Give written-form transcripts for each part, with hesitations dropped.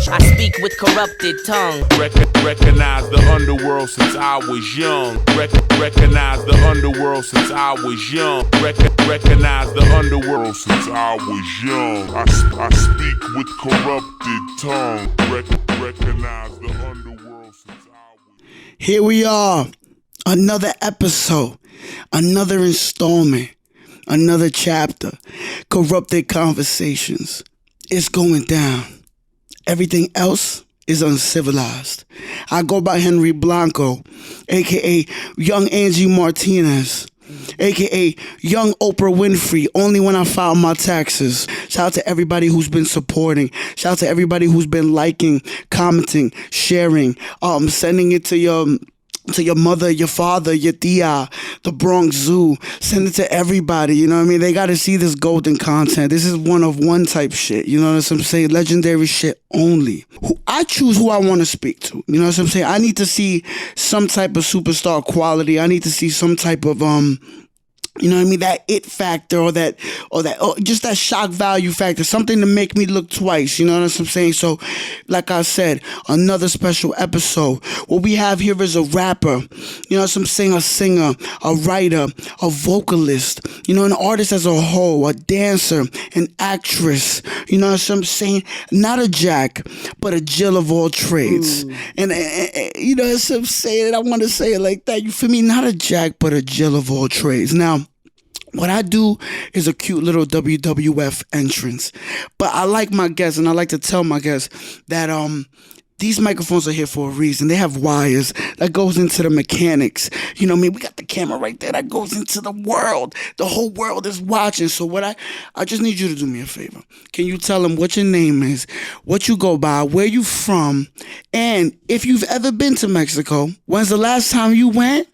I speak with corrupted tongue. Recognize the underworld since I was young. Recognize the underworld since I was young. Recognize the underworld since I was young. I speak with corrupted tongue. Recognize the underworld since I was. Here we are, another episode, another installment, another chapter. Corrupted Conversations. It's going down. Everything else is uncivilized. I go by Henry Blanco, a.k.a. Young Angie Martinez, a.k.a. Young Oprah Winfrey, only when I file my taxes. Shout out to everybody who's been supporting. Shout out to everybody who's been liking, commenting, sharing, sending it to your mother, your father, your tia, the Bronx Zoo. Send it to everybody, you know what I mean? They got to see this golden content. This is one of one type shit, you know what I'm saying? Legendary shit only. I choose who I want to speak to, you know what I'm saying? I need to see some type of superstar quality. I need to see some type of, you know what I mean? That it factor or just that shock value factor, something to make me look twice, you know what I'm saying? So, like I said, another special episode. What we have here is a rapper, you know what I'm saying? A singer, a writer, a vocalist, you know, an artist as a whole, a dancer, an actress, you know what I'm saying? Not a jack, but a Jill of all trades. And you know what I'm saying? I want to say it like that. You feel me? Not a jack, but a Jill of all trades. Now, what I do is a cute little WWF entrance. But I like my guests, and I like to tell my guests that these microphones are here for a reason. They have wires that goes into the mechanics. You know what I mean? We got the camera right there that goes into the world. The whole world is watching. So what I just need you to do me a favor. Can you tell them what your name is, what you go by, where you from, and if you've ever been to Mexico, when's the last time you went,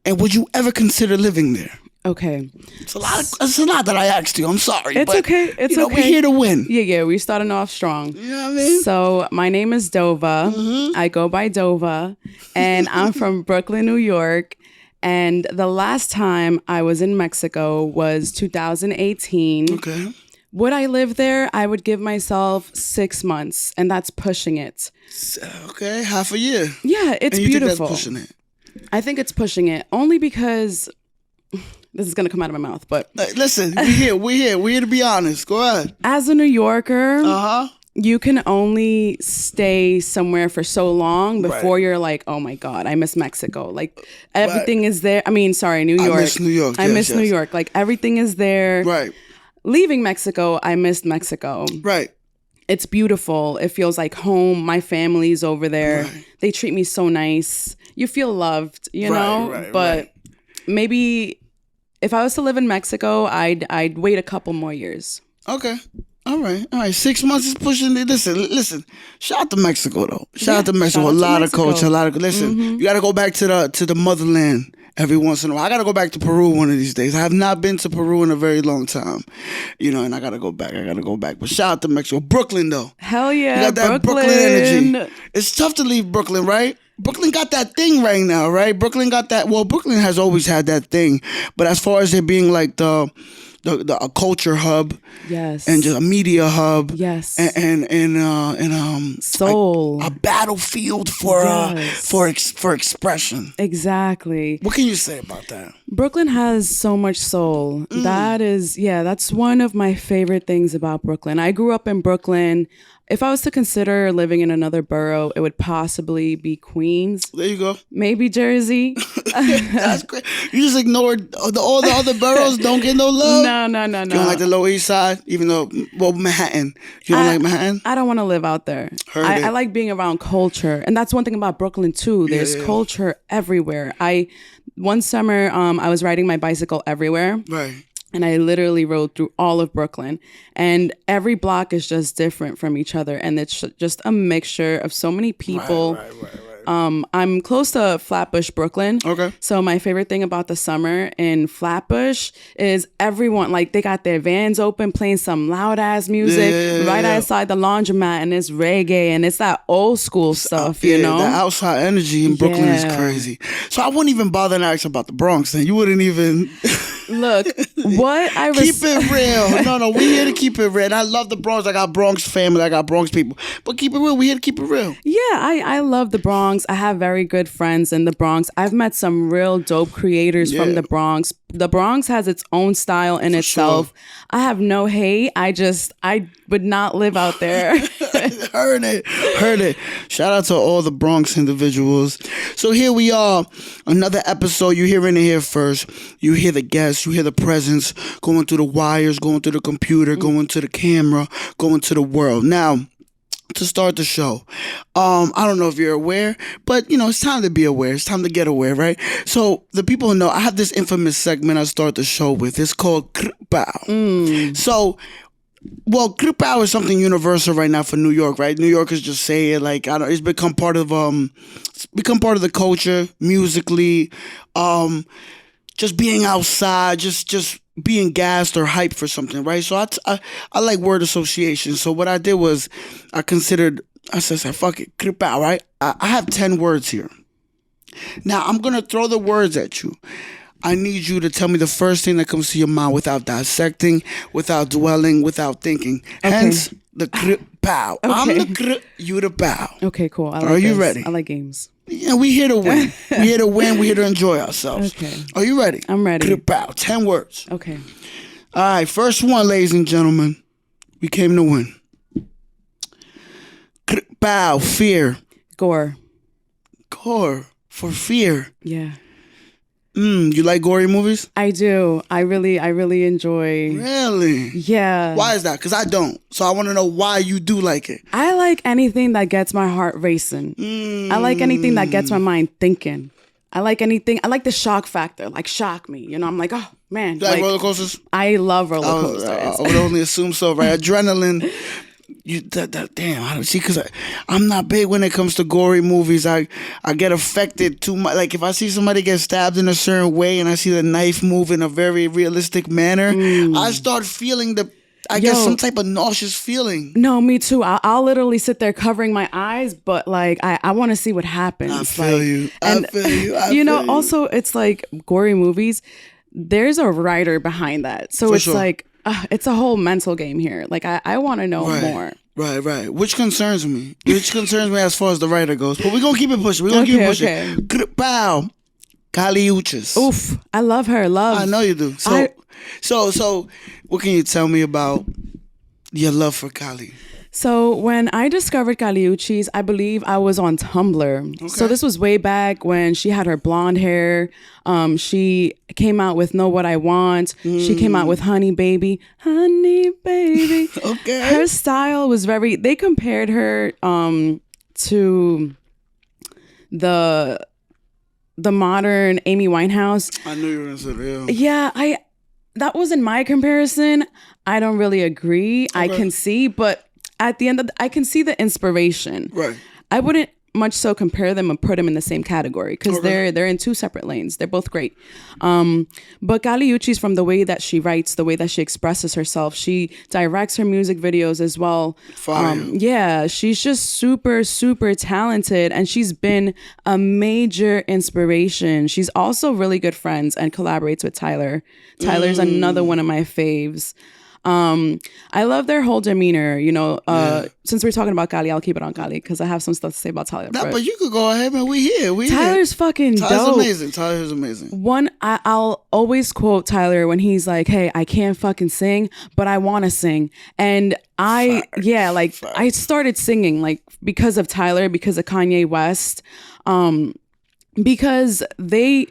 and would you ever consider living there? Okay. It's a lot that I asked you. I'm sorry. It's okay. It's okay. We're here to win. Yeah. We're starting off strong. You know what I mean? So my name is Dova. Mm-hmm. I go by Dova, and I'm from Brooklyn, New York. And the last time I was in Mexico was 2018. Okay. Would I live there? I would give myself 6 months, and that's pushing it. Okay, half a year. Yeah, it's and you beautiful. Think that's pushing it? I think it's pushing it only because. This is going to come out of my mouth, but... Listen, we're here to be honest. Go ahead. As a New Yorker, you can only stay somewhere for so long before you're like, oh my God, I miss Mexico. Like, everything is there. I mean, sorry, New York. I miss New York. I miss New York. Like, everything is there. Right. Leaving Mexico, I missed Mexico. Right. It's beautiful. It feels like home. My family's over there. Right. They treat me so nice. You feel loved, you know? Right, but maybe... If I was to live in Mexico, I'd wait a couple more years. Okay. All right. 6 months is pushing it. Listen. Shout out to Mexico though. Shout out to Mexico. A lot of culture. Listen. You got to go back to the motherland every once in a while. I got to go back to Peru one of these days. I have not been to Peru in a very long time. You know, and I got to go back. But shout out to Mexico. Brooklyn though. Hell yeah. You got that Brooklyn energy. It's tough to leave Brooklyn, right? Brooklyn got that thing right now, right? Brooklyn got that. Well, Brooklyn has always had that thing, but as far as it being like a culture hub, yes, and just a media hub, yes, and soul, a battlefield for expression. Exactly. What can you say about that? Brooklyn has so much soul. That's one of my favorite things about Brooklyn. I grew up in Brooklyn. If I was to consider living in another borough, it would possibly be Queens. There you go. Maybe Jersey. That's great. You just ignored all the other boroughs. Don't get no love. No. You don't like the Lower East Side, even though Manhattan. You don't like Manhattan? I don't want to live out there. I like being around culture, and that's one thing about Brooklyn too. There's culture everywhere. One summer, I was riding my bicycle everywhere. Right. And I literally rode through all of Brooklyn. And every block is just different from each other. And it's just a mixture of so many people. Right. I'm close to Flatbush, Brooklyn. Okay. So my favorite thing about the summer in Flatbush is everyone, like, they got their vans open playing some loud ass music outside the laundromat, and it's reggae and it's that old school stuff, you know? The outside energy in Brooklyn is crazy. So I wouldn't even bother to ask about the Bronx then. You wouldn't even... Look, what I was... Keep it real. No, we here to keep it real. And I love the Bronx. I got Bronx family. I got Bronx people. But keep it real. We here to keep it real. Yeah, I love the Bronx. I have very good friends in the Bronx. I've met some real dope creators from the Bronx. The Bronx has its own style in itself. Sure. I have no hate. I would not live out there. Heard it. Shout out to all the Bronx individuals. So here we are, another episode. You hearing it here first. You hear the guests, you hear the presence going through the wires, going through the computer, going to the camera, going to the world. Now, to start the show, I don't know if you're aware, but it's time to be aware. It's time to get aware, right? So the people know I have this infamous segment I start the show with. It's called Krpao. So, well, Krpao is something universal right now for New York, right? New Yorkers just say it like it's become part of the culture musically, just being outside, just being gassed or hyped for something, right? So I like word association. So what I did was I said, fuck it, Krpao, right? I have 10 words here. Now I'm going to throw the words at you. I need you to tell me the first thing that comes to your mind without dissecting, without dwelling, without thinking. Okay. Hence the Krpao. Okay. I'm the Kr, you the Pow. Okay, cool. Are you ready? I like games. Yeah, we here to win. We here to win. We here to enjoy ourselves. Okay. Are you ready? I'm ready. Krpao. 10 words. Okay. All right. First one, ladies and gentlemen. We came to win. Krpao. Fear. Gore. Gore. For fear. Yeah. You like gory movies? I do. I really enjoy. Really? Yeah. Why is that? Because I don't. So I want to know why you do like it. I like anything that gets my heart racing. I like anything that gets my mind thinking. I like the shock factor. Like, shock me. I'm like, oh, man. You like roller coasters? I love roller coasters. I would only assume so, right? Adrenaline. Damn, I don't see, because I'm not big when it comes to gory movies. I get affected too much. Like, if I see somebody get stabbed in a certain way and I see the knife move in a very realistic manner, I start feeling guess some type of nauseous feeling. No, me too. I'll literally sit there covering my eyes, but like I want to see what happens. I feel you. Also, it's like gory movies. There's a writer behind that, so it's like. It's a whole mental game here. Like, I want to know more. Right. Which concerns me. As far as the writer goes. But we're going to keep it pushing. Okay. Pow. Kali Uchis. Oof. I love her. I know you do. So what can you tell me about your love for Kali? So when I discovered Kali Uchis, I believe I was on Tumblr. Okay. So this was way back when she had her blonde hair. She came out with Know What I Want. She came out with Honey Baby. Honey Baby. Okay. Her style was they compared her to the modern Amy Winehouse. I knew you were going to say that. Yeah, that wasn't my comparison. I don't really agree. Okay. I can see, but at the end I can see the inspiration. Right. I wouldn't much so compare them and put them in the same category because they're in two separate lanes. They're both great. But Kali Uchis, from the way that she writes, the way that she expresses herself, she directs her music videos as well. Yeah, she's just super, super talented, and she's been a major inspiration. She's also really good friends and collaborates with Tyler. Tyler's another one of my faves. I love their whole demeanor, since we're talking about Kali, I'll keep it on Kali because I have some stuff to say about Tyler. But you could go ahead, man. We here. Tyler's fucking dope. Tyler's amazing. I'll always quote Tyler when he's like, hey, I can't fucking sing, but I want to sing. And I started singing like because of Tyler, because of Kanye West, because they're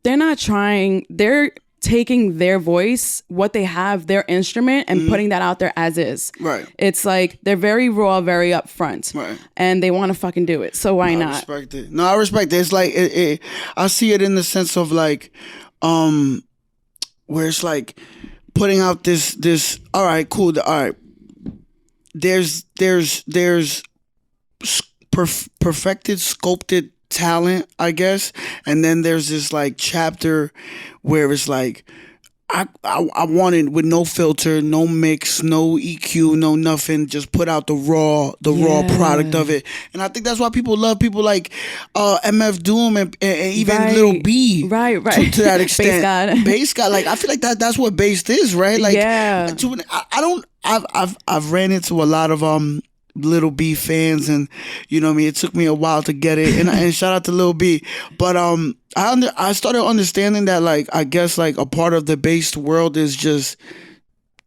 not trying, they're taking their voice, what they have, their instrument, and putting that out there as is. Right. It's like they're very raw, very upfront. Right. And they want to fucking do it. So why not? I respect it. No, I respect it. It's like I see it in the sense of like where it's like putting out this all right, cool, all right. There's perfected, sculpted talent, I guess, and then there's this like chapter where it's like I wanted with no filter, no mix, no EQ, no nothing. Just put out the raw product of it, and I think that's why people love people like MF Doom and even Lil B, right, to that extent. Bass God. Like I feel like that's what bass is, right? Like I've ran into a lot of Little B fans, and you know what I mean, it took me a while to get it, and shout out to Lil B, but I started understanding that, like, I guess like a part of the bass world is just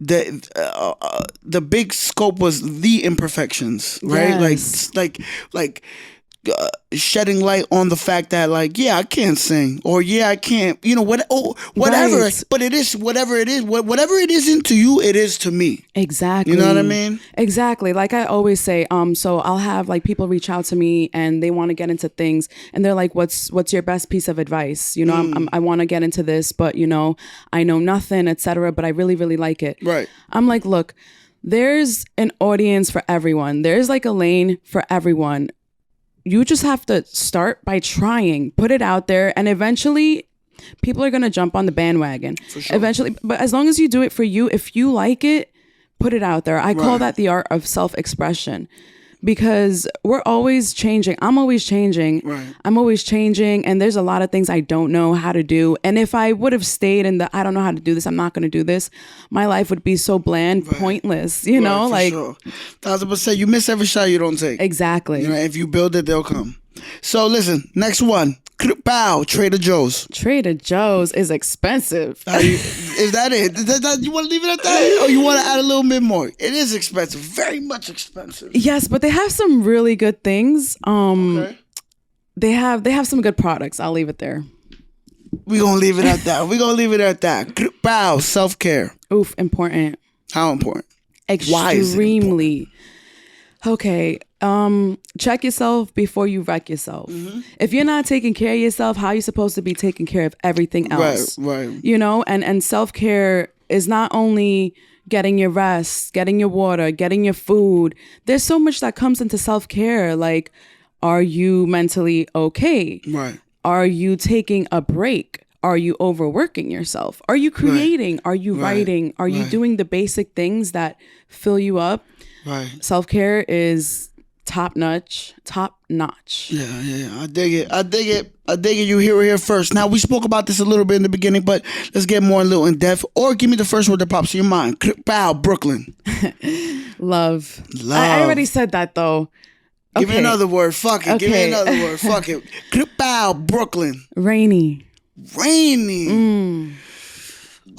the big scope was the imperfections, right? Yes. Like shedding light on the fact that, like, yeah, I can't sing, or yeah, I can't, you know, whatever. Right. But it is whatever it is. Whatever it isn't to you, it is to me. Exactly. You know what I mean? Exactly. Like I always say, so I'll have like people reach out to me and they want to get into things, and they're like, "What's your best piece of advice?" You know, I want to get into this, but you know, I know nothing, etc. But I really, really like it. Right. I'm like, look, there's an audience for everyone. There's like a lane for everyone. You just have to start by trying, put it out there, and eventually people are going to jump on the bandwagon. For sure. Eventually. But as long as you do it for you, if you like it, put it out there. I call that the art of self-expression, because we're always changing. I'm always changing. Right. I'm always changing. And there's a lot of things I don't know how to do. And if I would have stayed in I don't know how to do this, I'm not going to do this, my life would be so bland, pointless, you know, like. Sure. 1,000%. You miss every shot you don't take. Exactly. You know, if you build it, they'll come. So listen, next one. Bow, Trader Joe's. Trader Joe's is expensive. Is that it? You want to leave it at that? Or you want to add a little bit more? It is expensive. Very much expensive. Yes, but they have some really good things. Okay. They have some good products. I'll leave it there. We're going to leave it at that. Bow, self-care. Oof, important. How important? Extremely. Why is it important? Okay. Check yourself before you wreck yourself. Mm-hmm. If you're not taking care of yourself, how are you supposed to be taking care of everything else? Right. You know, and self-care is not only getting your rest, getting your water, getting your food. There's so much that comes into self-care. Like, are you mentally okay? Right. Are you taking a break? Are you overworking yourself? Are you creating? Are you writing? Are you doing the basic things that fill you up? Right. Self-care is top notch. Yeah. I dig it. You hear it here first. Now, we spoke about this a little bit in the beginning, but let's get more a little in depth. Or give me the first word that pops in your mind. Bow, Brooklyn. Love. I already said that though. Give me another word. Fuck it. Okay. Give me another word. Fuck it. Bow, Brooklyn. Rainy.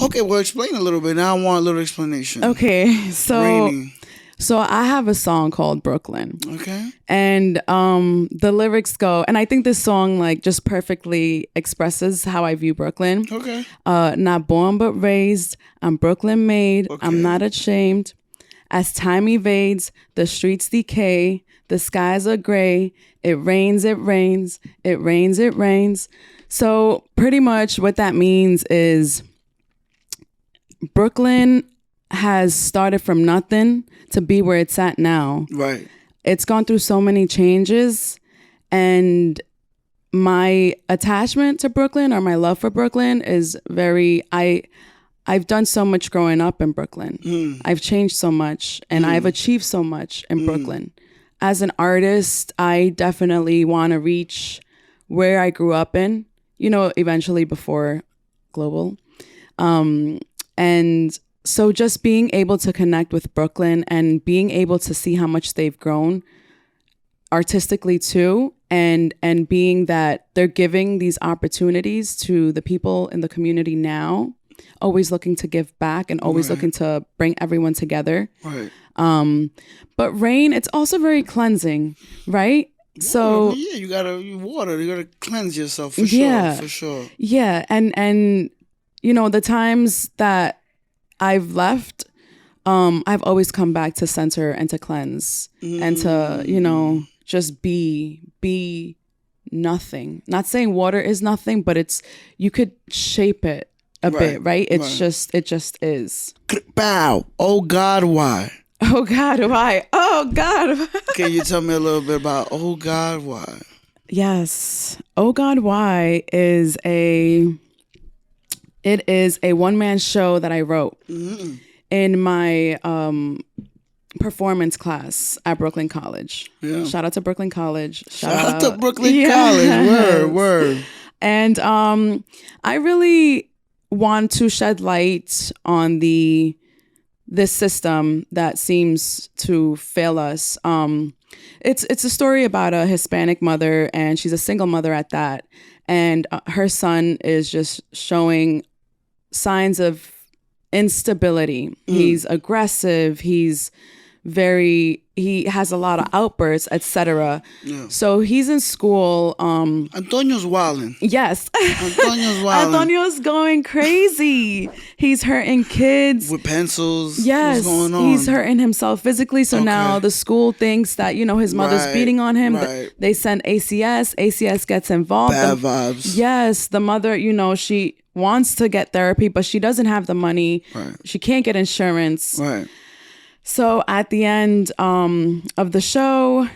Okay, well, explain a little bit. Now I want a little explanation. Okay, so Rainy. So I have a song called Brooklyn. Okay. And the lyrics go, and I think this song like just perfectly expresses how I view Brooklyn. Okay. Not born but raised, I'm Brooklyn made. Okay. I'm not ashamed. As time evades, the streets decay, the skies are gray. It rains, it rains, it rains, it rains. So pretty much what that means is Brooklyn has started from nothing to be where it's at now. Right. It's gone through so many changes, and my attachment to Brooklyn, or my love for Brooklyn, is very, I've done so much growing up in Brooklyn. I've changed so much, and I've achieved so much in Brooklyn. As an artist, I definitely want to reach where I grew up in, you know, eventually before global. And so just being able to connect with Brooklyn and being able to see how much they've grown artistically too, and being that they're giving these opportunities to the people in the community now, always looking to give back and always looking to bring everyone together. Right. But rain, it's also very cleansing, right? So yeah, you gotta cleanse yourself for sure. Yeah, and you know, the times that I've left, I've always come back to center and to cleanse and to, you know, just be nothing. Not saying water is nothing, but it's, you could shape it a bit, right? It just is. Bow. Oh God, why? Oh God, why? Oh God. Can you tell me a little bit about Oh God, why? Yes. Oh God, why is It is a one-man show that I wrote in my performance class at Brooklyn College. Yeah. Shout out to Brooklyn College. Shout out to Brooklyn College. Word. And I really want to shed light on this system that seems to fail us. It's a story about a Hispanic mother, and she's a single mother at that. And her son is just showing signs of instability. He's aggressive. He has a lot of outbursts, etc. Yeah. So he's in school. Antonio's wilding. Yes. Antonio's wilding. Antonio's going crazy. He's hurting kids. With pencils. Yes. What's going on? He's hurting himself physically. So now the school thinks that, his mother's beating on him. Right. They send ACS. ACS gets involved. Bad vibes. Yes. The mother, she wants to get therapy, but she doesn't have the money. Right. She can't get insurance. Right. So at the end of the show,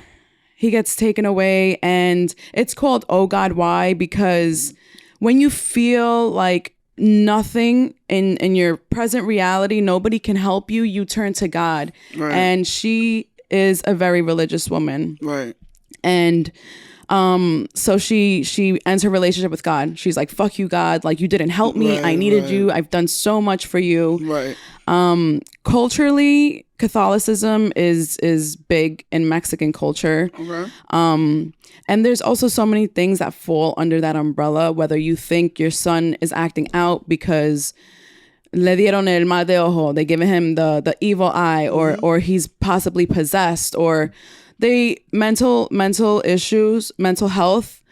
he gets taken away, and it's called Oh God, Why? Because when you feel like nothing in your present reality, nobody can help you, you turn to God. Right. And she is a very religious woman. Right. And so she ends her relationship with God. She's like, fuck you, God. Like, you didn't help me. Right, I needed right. you. I've done so much for you. Right. Culturally, Catholicism is big in Mexican culture. Okay. And there's also so many things that fall under that umbrella, whether you think your son is acting out because le dieron el mal de ojo, they given him the evil eye, or he's possibly possessed, or mental issues, mental health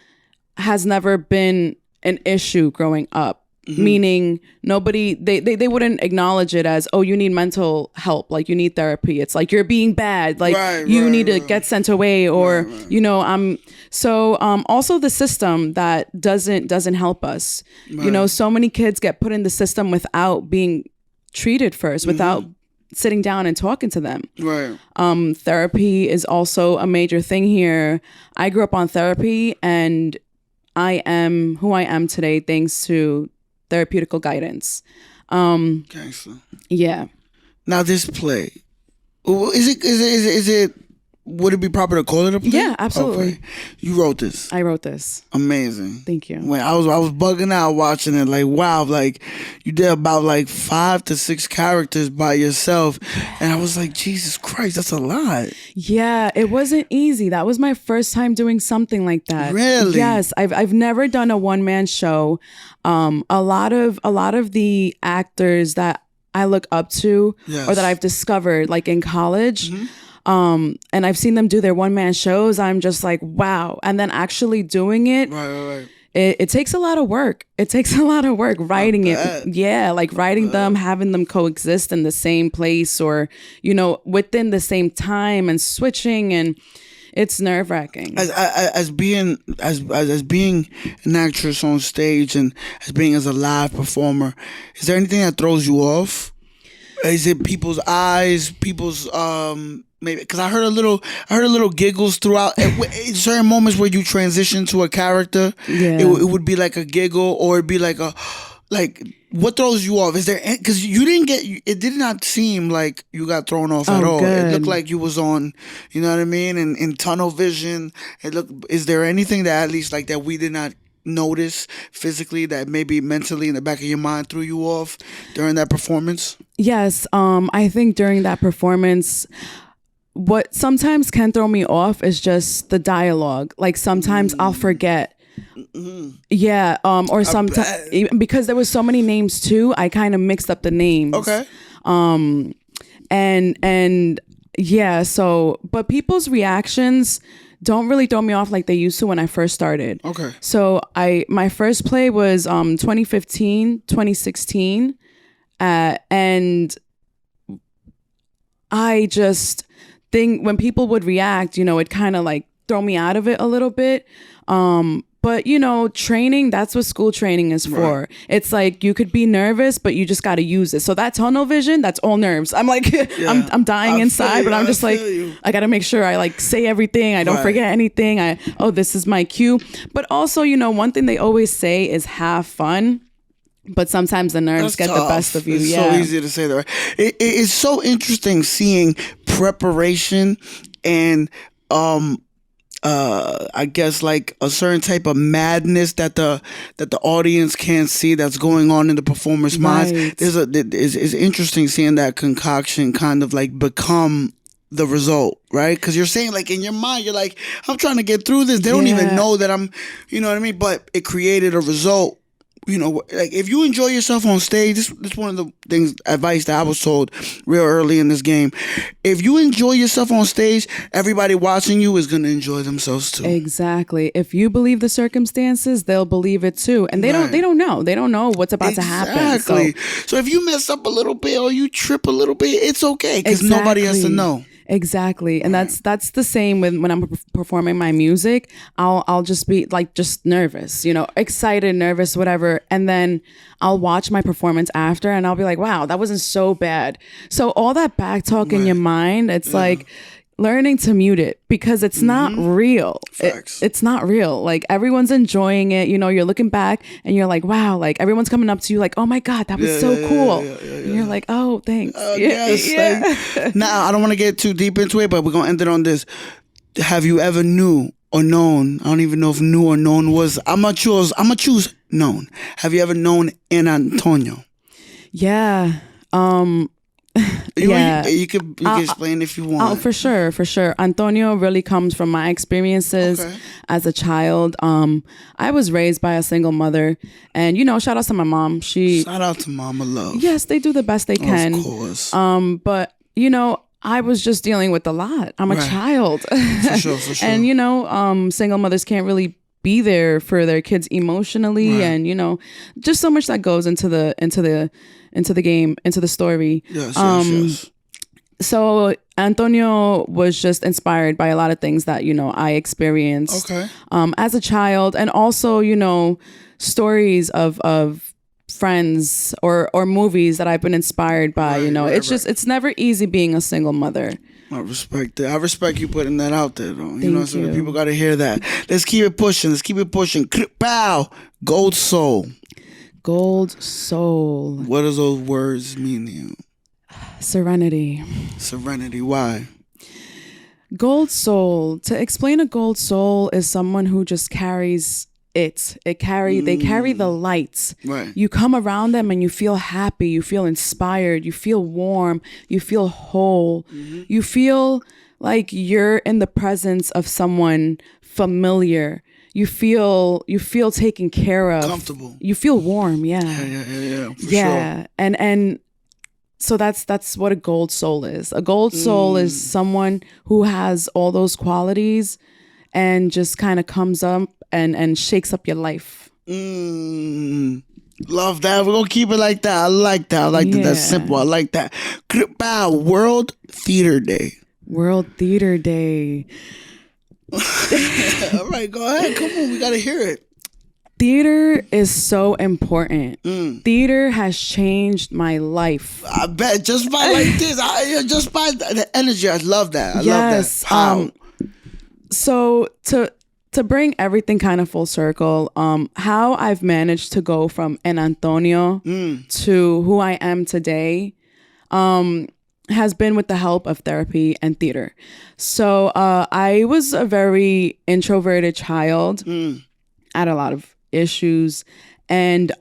has never been an issue growing up. Meaning nobody, they wouldn't acknowledge it as, oh, you need mental help, like you need therapy. It's like you're being bad, like you need to get sent away, or also the system that doesn't help us. So many kids get put in the system without being treated first, without sitting down and talking to them. Right. Therapy is also a major thing here. I grew up on therapy, and I am who I am today thanks to therapeutical guidance. Gangster. Yeah. Now this play, is it? Would it be proper to call it a play? Yeah, absolutely. Okay. You wrote this. I wrote this. Amazing. Thank you. When I was bugging out watching it, like, wow, like you did about like 5 to 6 characters by yourself, and I was like, Jesus Christ, that's a lot. Yeah, it wasn't easy. That was my first time doing something like that. Really? Yes, I've never done a one-man show. A lot of the actors that I look up to, or that I've discovered, like in college. And I've seen them do their one-man shows. I'm just like, wow. And then actually doing it, Right. it takes a lot of work. It takes a lot of work writing it. Yeah, like writing them, having them coexist in the same place, or, within the same time, and switching, and it's nerve-wracking. As being an actress on stage, and as a live performer, is there anything that throws you off? Is it people's eyes, people's maybe, because I heard a little giggles throughout. In certain moments where you transition to a character, it would be like a giggle, or it'd be like what throws you off? Is there, because it did not seem like you got thrown off at all. Good. It looked like you was on, you know what I mean, in tunnel vision. Is there anything that at least like that we did not notice physically, that maybe mentally in the back of your mind threw you off during that performance? Yes, I think during that performance, what sometimes can throw me off is just the dialogue. Like sometimes I'll forget. Yeah, or sometimes because there was so many names too, I kind of mixed up the names. Okay. And yeah, so but people's reactions don't really throw me off like they used to when I first started. Okay. So my first play was 2015, 2016, and I just think when people would react, it kind of like throw me out of it a little bit. But training, that's what school training is for. Right. It's like you could be nervous, but you just got to use it. So that tunnel vision, that's all nerves. I'm like, I'm dying inside, but I'm just like, I got to make sure I like say everything. I don't forget anything. This is my cue. But also, one thing they always say is have fun. but sometimes the nerves get the best of you. It's yeah. so easy to say that. Right? It's so interesting seeing preparation and I guess like a certain type of madness that the audience can't see that's going on in the performer's minds. It's interesting seeing that concoction kind of like become the result, right? Because you're saying like in your mind, you're like, I'm trying to get through this. They don't even know that I'm, you know what I mean? But it created a result. You know, like if you enjoy yourself on stage, this is one of the things, advice that I was told real early in this game. If you enjoy yourself on stage, everybody watching you is going to enjoy themselves too. Exactly. If you believe the circumstances, they'll believe it too. And they don't know what's about to happen. Exactly. So if you mess up a little bit or you trip a little bit, it's okay because nobody has to know. Exactly. And that's the same when I'm performing my music. I'll just be like just nervous, you know, excited, nervous, whatever. And then I'll watch my performance after and I'll be like, wow, that wasn't so bad. So all that back talk in your mind, it's like learning to mute it because it's not real. It's not real. Like everyone's enjoying it. You know, you're looking back and you're like, wow, like everyone's coming up to you like, oh my God, that was so cool. And you're like, oh, thanks. Now, I don't want to get too deep into it, but we're going to end it on this. Have you ever knew or known? I don't even know if knew or known was. I'm going to choose known. Have you ever known in Antonio? Yeah. You could explain if you want. Oh, for sure. Antonio really comes from my experiences as a child. I was raised by a single mother, and you know, shout out to my mom. Shout out to Mama Love. Yes, they do the best they can. Of course. But you know, I was just dealing with a lot. I'm a child. For sure. And you know, single mothers can't really be there for their kids emotionally, and you know, just so much that goes into the game, into the story. Yes. So Antonio was just inspired by a lot of things that, you know, I experienced as a child, and also, you know, stories of friends or movies that I've been inspired by. You know, it's never easy being a single mother. I respect that. I respect you putting that out there, though. You know, so the people got to hear that. Let's keep it pushing. Pow! Gold soul. Gold soul. What does those words mean to you? Serenity. Why? Gold soul. To explain a gold soul is someone who just carries they carry the lights. Right. You come around them and you feel happy, you feel inspired, you feel warm, you feel whole. You feel like you're in the presence of someone familiar. You feel taken care of. Comfortable. You feel warm, yeah. For sure. And so that's what a gold soul is. A gold soul is someone who has all those qualities and just kind of comes up and shakes up your life. Love that. We're gonna keep it like that. I like that. That's simple. I like that. World Theater Day. World Theater Day. All right, go ahead. Come on, we gotta hear it. Theater is so important. Theater has changed my life. I bet just by like this, just by the energy. I love that. I love that. How? So to bring everything kind of full circle, how I've managed to go from an Antonio to who I am today, has been with the help of therapy and theater. So I was a very introverted child. I had a lot of issues, and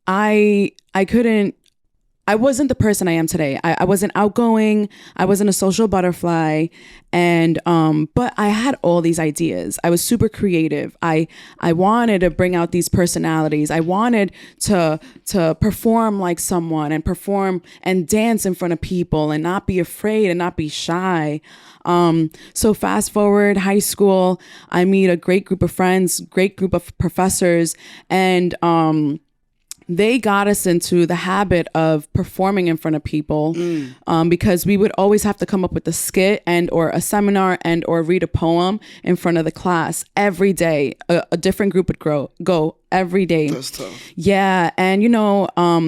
I wasn't the person I am today. I wasn't outgoing. I wasn't a social butterfly. And but I had all these ideas. I was super creative. I wanted to bring out these personalities. I wanted to perform like someone and perform and dance in front of people and not be afraid and not be shy. So fast forward high school, I meet a great group of friends, great group of professors, and they got us into the habit of performing in front of people, because we would always have to come up with a skit and or a seminar and or read a poem in front of the class every day. A different group would go every day. That's tough. Yeah, and you know,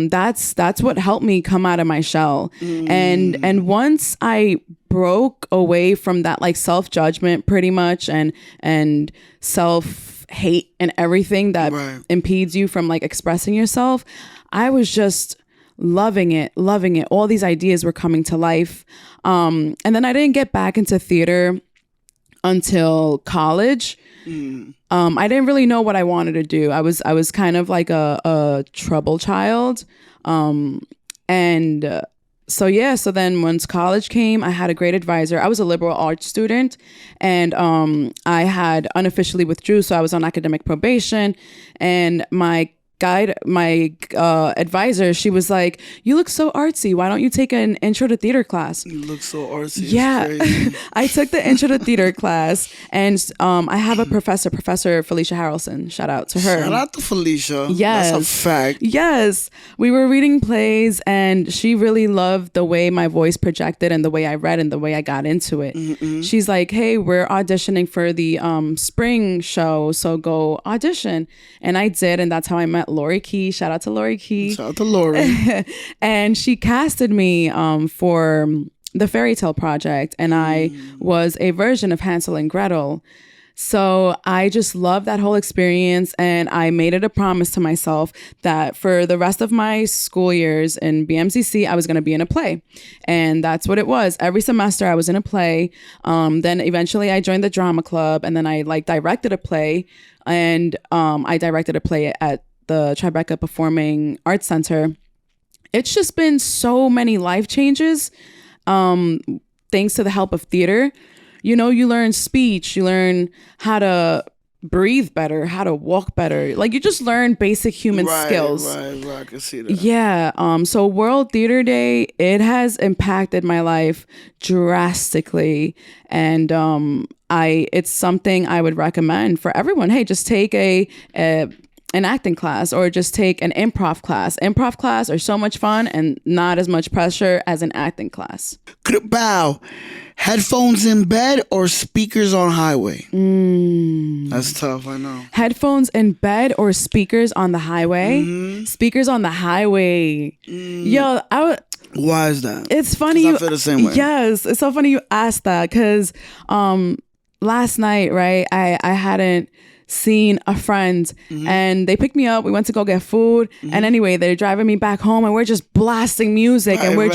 that's what helped me come out of my shell. And once I broke away from that like self-judgment pretty much and self hate and everything that impedes you from like expressing yourself, I was just loving it. All these ideas were coming to life. And then I didn't get back into theater until college. I didn't really know what I wanted to do. I was kind of like a trouble child. So then once college came, I had a great advisor. I was a liberal arts student, and I had unofficially withdrew, so I was on academic probation, and my advisor, she was like, "You look so artsy. Why don't you take an intro to theater class?" You look so artsy. Yeah. I took the intro to theater class, and I have a Professor Felicia Harrelson. Shout out to her. Shout out to Felicia. Yes. That's a fact. Yes. We were reading plays, and she really loved the way my voice projected and the way I read and the way I got into it. She's like, "Hey, we're auditioning for the spring show, so go audition." And I did, and that's how I met Lori Key. Shout out to Lori Key. Shout out to Lori. And she casted me for the Fairy Tale Project, and I was a version of Hansel and Gretel. So I just loved that whole experience, and I made it a promise to myself that for the rest of my school years in BMCC, I was going to be in a play. And that's what it was. Every semester I was in a play. Then eventually I joined the drama club, and then I directed a play, and I directed a play at the Tribeca Performing Arts Center. It's just been so many life changes, thanks to the help of theater. You know, you learn speech, you learn how to breathe better, how to walk better. Like, you just learn basic human skills. Right, I can see that. Yeah. So World Theater Day, it has impacted my life drastically. And it's something I would recommend for everyone. Hey, just take an acting class, or just take an improv class. Improv class are so much fun and not as much pressure as an acting class. Bow. Headphones in bed or speakers on highway? That's tough, I know. Headphones in bed or speakers on the highway? Speakers on the highway. Yo, why is that? It's funny. I feel the same way. Yes, it's so funny you asked that, because last night, right, I hadn't seen a friend, and they picked me up. We went to go get food, and anyway, they're driving me back home, and we're just blasting music, and we're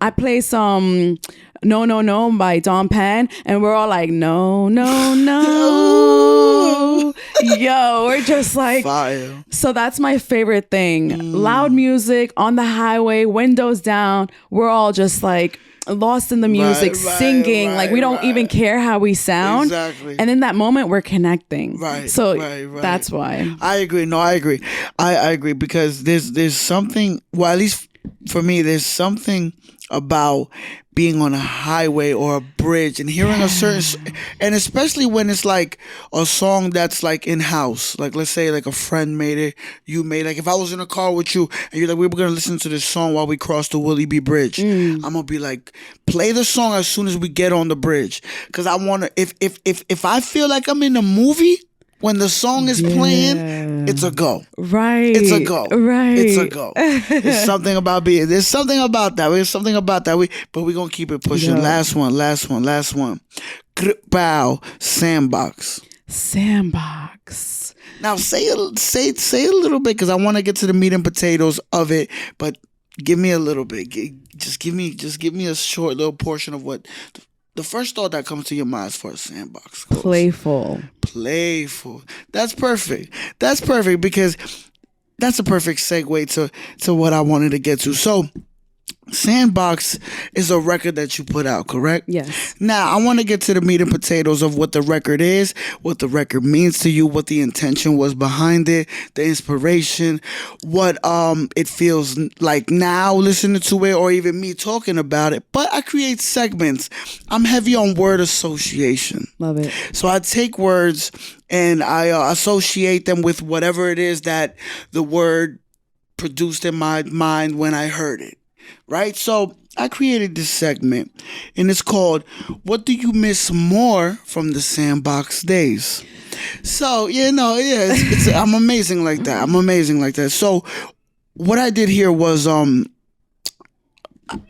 I play some No No No by Don Penn, and we're all like, no, no, no. Yo, we're just like, fire. So that's my favorite thing. Loud music on the highway, windows down. We're all just like lost in the music, singing, like we don't even care how we sound. Exactly. And in that moment, we're connecting. So that's why. I agree. No, I agree. I agree, because there's something, well, at least for me, there's something about being on a highway or a bridge and hearing a certain, and especially when it's like a song that's like in-house, like let's say like a friend made it, you made, like if I was in a car with you and you're like, we were gonna listen to this song while we cross the Willie B Bridge, I'm gonna be like, play the song as soon as we get on the bridge, because I want to, if I feel like I'm in a movie, when the song is playing, it's a go. Right. It's a go. Right. It's a go. There's something about that. There's something about that. But we're going to keep it pushing. Yeah. Last one. Bow. Sandbox. Now say a little bit, because I want to get to the meat and potatoes of it, but give me a little bit. Just give me a short little portion of what the first thought that comes to your mind as far as Sandbox goes. Playful. That's perfect, because that's a perfect segue to what I wanted to get to. So Sandbox is a record that you put out, correct? Yes. Now, I want to get to the meat and potatoes of what the record is, what the record means to you, what the intention was behind it, the inspiration, what it feels like now listening to it, or even me talking about it. But I create segments. I'm heavy on word association. Love it. So I take words and I associate them with whatever it is that the word produced in my mind when I heard it. Right? So I created this segment, and it's called What Do You Miss More from the Sandbox Days? So, I'm amazing like that. So what I did here was I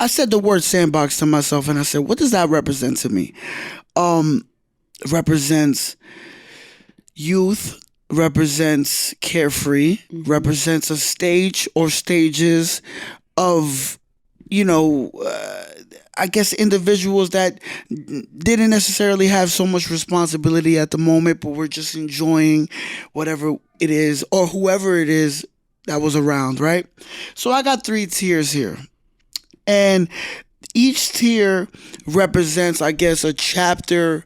said the word sandbox to myself, and I said, what does that represent to me? It represents Youth represents carefree, represents a stage or stages of, I guess individuals that didn't necessarily have so much responsibility at the moment, but were just enjoying whatever it is or whoever it is that was around, right? So I got 3 tiers here. And each tier represents, I guess, a chapter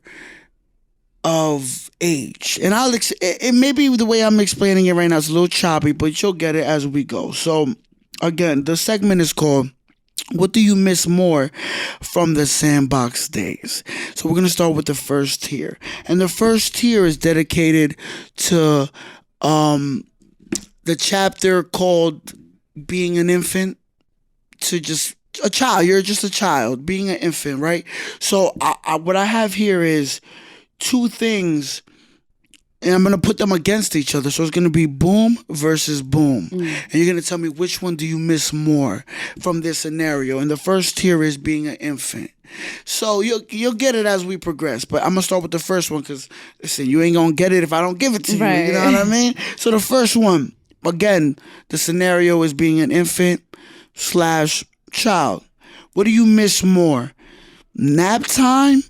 of age. And it may be the way I'm explaining it right now is a little choppy, but you'll get it as we go. So again, the segment is called "What Do You Miss More from the Sandbox Days?" So we're going to start with the first tier. And the first tier is dedicated to the chapter called being an infant, to just a child. You're just a child, being an infant, right? So what I have here is 2 things, and I'm going to put them against each other. So it's going to be boom versus boom. And you're going to tell me which one do you miss more from this scenario. And the first tier is being an infant. So you'll get it as we progress. But I'm going to start with the first one because, listen, you ain't going to get it if I don't give it to you. Right. You know what I mean? So the first one, again, the scenario is being an infant / child. What do you miss more? Nap time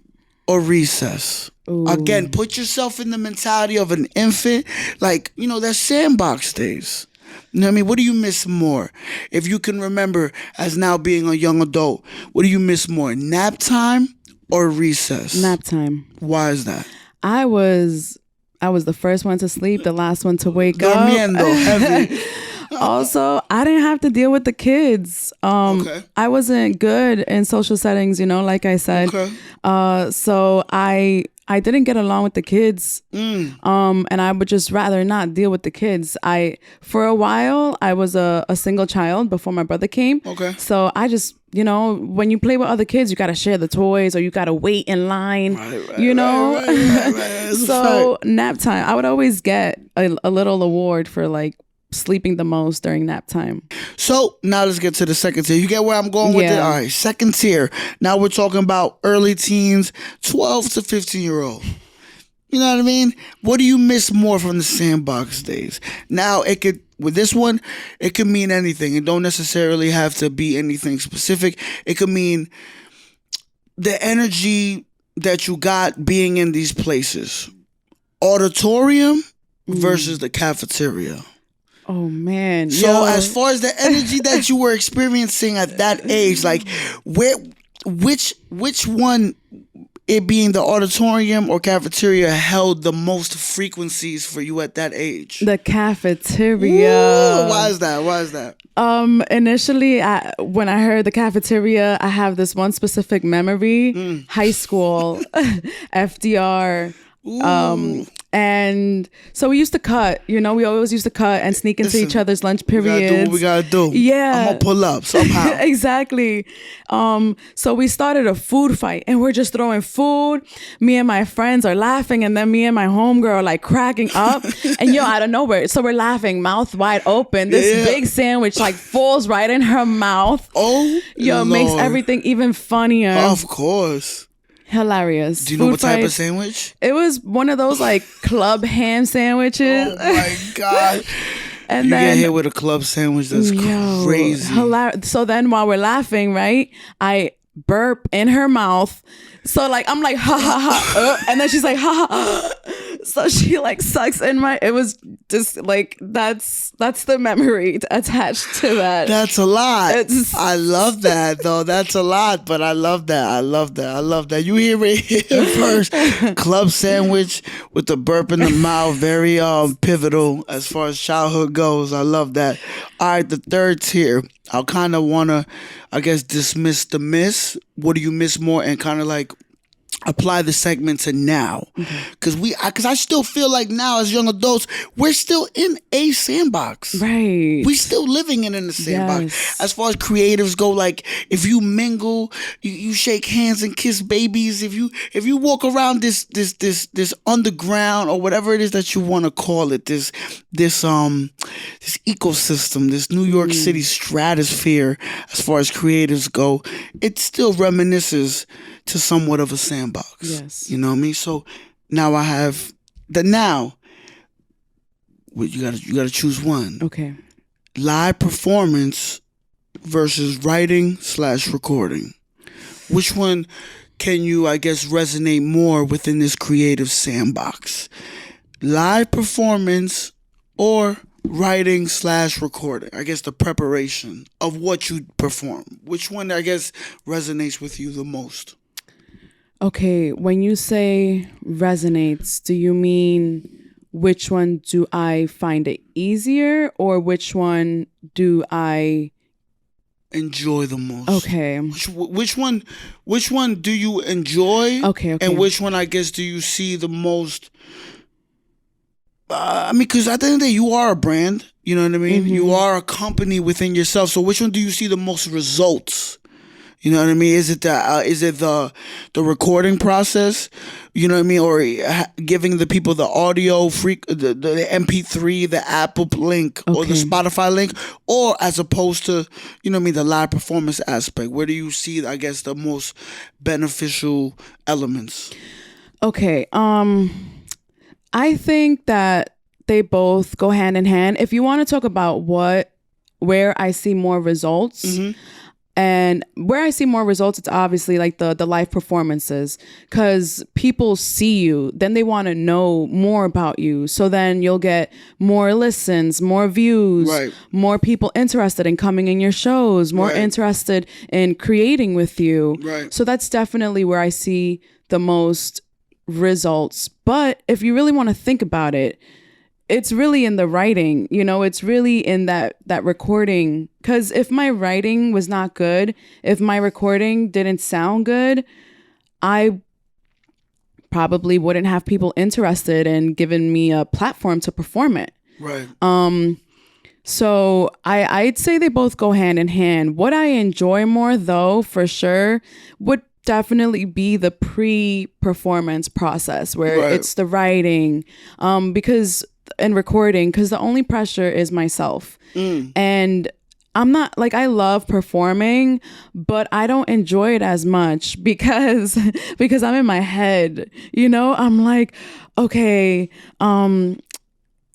or recess? Ooh. Again, put yourself in the mentality of an infant. Like, that's Sandbox days. You know what I mean? What do you miss more? If you can remember as now being a young adult, what do you miss more? Nap time or recess? Nap time. Why is that? I was the first one to sleep, the last one to wake Durmiendo, up. heavy. Also, I didn't have to deal with the kids. Okay. I wasn't good in social settings, like I said. Okay. So I didn't get along with the kids. And I would just rather not deal with the kids. For a while, I was a single child before my brother came. Okay. So I just, when you play with other kids, you got to share the toys or you got to wait in line, Right. So nap time, I would always get a little award for like sleeping the most during nap time. So now let's get to the second tier. You get where I'm going with it? All right, second tier. Now we're talking about early teens, 12 to 15-year-old. You know what I mean? What do you miss more from the Sandbox days? Now with this one, it could mean anything. It don't necessarily have to be anything specific. It could mean the energy that you got being in these places. Auditorium versus the cafeteria. Oh man. So as far as the energy that you were experiencing at that age, like which one, it being the auditorium or cafeteria, held the most frequencies for you at that age? The cafeteria. Ooh, why is that? Initially, when I heard the cafeteria, I have this one specific memory. High school, FDR. And so we used to cut, we always used to cut and sneak into each other's lunch periods. We gotta do what we gotta do. Yeah. I'm gonna pull up somehow. Exactly. So we started a food fight and we're just throwing food. Me and my friends are laughing and then me and my homegirl are like cracking up and out of nowhere. So we're laughing, mouth wide open. This big sandwich like falls right in her mouth. Oh, Lord. Makes everything even funnier. Of course. Hilarious. Do you know what type of sandwich? It was one of those like club ham sandwiches. Oh my God. And you then get hit with a club sandwich, that's crazy. Hilarious. So then while we're laughing, right, I burp in her mouth. So like I'm like ha ha ha, and then she's like ha ha. So she like sucks in my. It was just like that's the memory attached to that. That's a lot. I love that though. That's a lot, but I love that. You hear it here first. Club sandwich with the burp in the mouth, very pivotal as far as childhood goes. I love that. All right, the third tier. I'll kind of want to, I guess, dismiss the miss. What do you miss more? And kind of like apply the segment to now. Because I still feel like now as young adults, we're still in a sandbox. Right. We're still living in a sandbox. Yes. As far as creatives go, like if you mingle, you shake hands and kiss babies. If you walk around this underground or whatever it is that you want to call it, this ecosystem, this New York City stratosphere, as far as creatives go, it still reminisces to somewhat of a sandbox. Yes. You know what I mean? So now I have the now. You gotta choose one. Okay. Live performance versus writing / recording. Which one can you, I guess, resonate more within this creative sandbox? Live performance or writing / recording? I guess the preparation of what you perform. Which one, I guess, resonates with you the most? Okay, when you say resonates, do you mean which one do I find it easier or which one do I enjoy the most? Okay. Which one do you enjoy? Okay. And which one, I guess, do you see the most? I mean, because at the end of the day, you are a brand. You know what I mean? You are a company within yourself. So which one do you see the most results? You know what I mean? Is it the recording process? You know what I mean? Or giving the people the audio the MP3, the Apple link, or the Spotify link, or as opposed to, you know what I mean, the live performance aspect? Where do you see, I guess, the most beneficial elements? Okay. I think that they both go hand in hand. If you want to talk about where I see more results. And where I see more results, it's obviously like the live performances, because people see you, then they want to know more about you. So then you'll get more listens, more views, more people interested in coming in your shows, more interested in creating with you. So that's definitely where I see the most results. But if you really want to think about it, it's really in the writing, you know, it's really in that recording. Because if my writing was not good, if my recording didn't sound good, I probably wouldn't have people interested in giving me a platform to perform it. So I'd say they both go hand in hand. What I enjoy more, though, for sure, would definitely be the pre-performance process where it's the writing, and recording, because the only pressure is myself. And I'm not like, I love performing, but I don't enjoy it as much because I'm in my head, you know. I'm like, okay,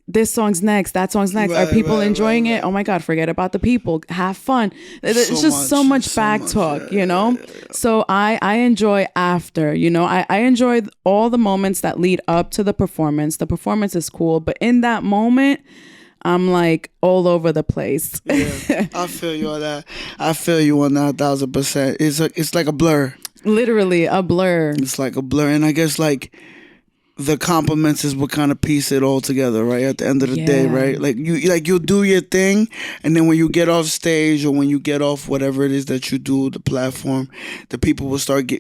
this song's next, that song's next. Are people enjoying it? Oh my God, forget about the people. Have fun. It's just so much back talk, you know? So I enjoy after, you know, I enjoy all the moments that lead up to the performance. The performance is cool, but in that moment, I'm like all over the place. I feel you on that. I feel you on that 1,000%. It's like a blur. Literally a blur. It's like a blur. And I guess like the compliments is what kind of piece it all together, right? At the end of the day, right? Like you'll do your thing, and then when you get off stage or when you get off whatever it is that you do, the platform, the people will start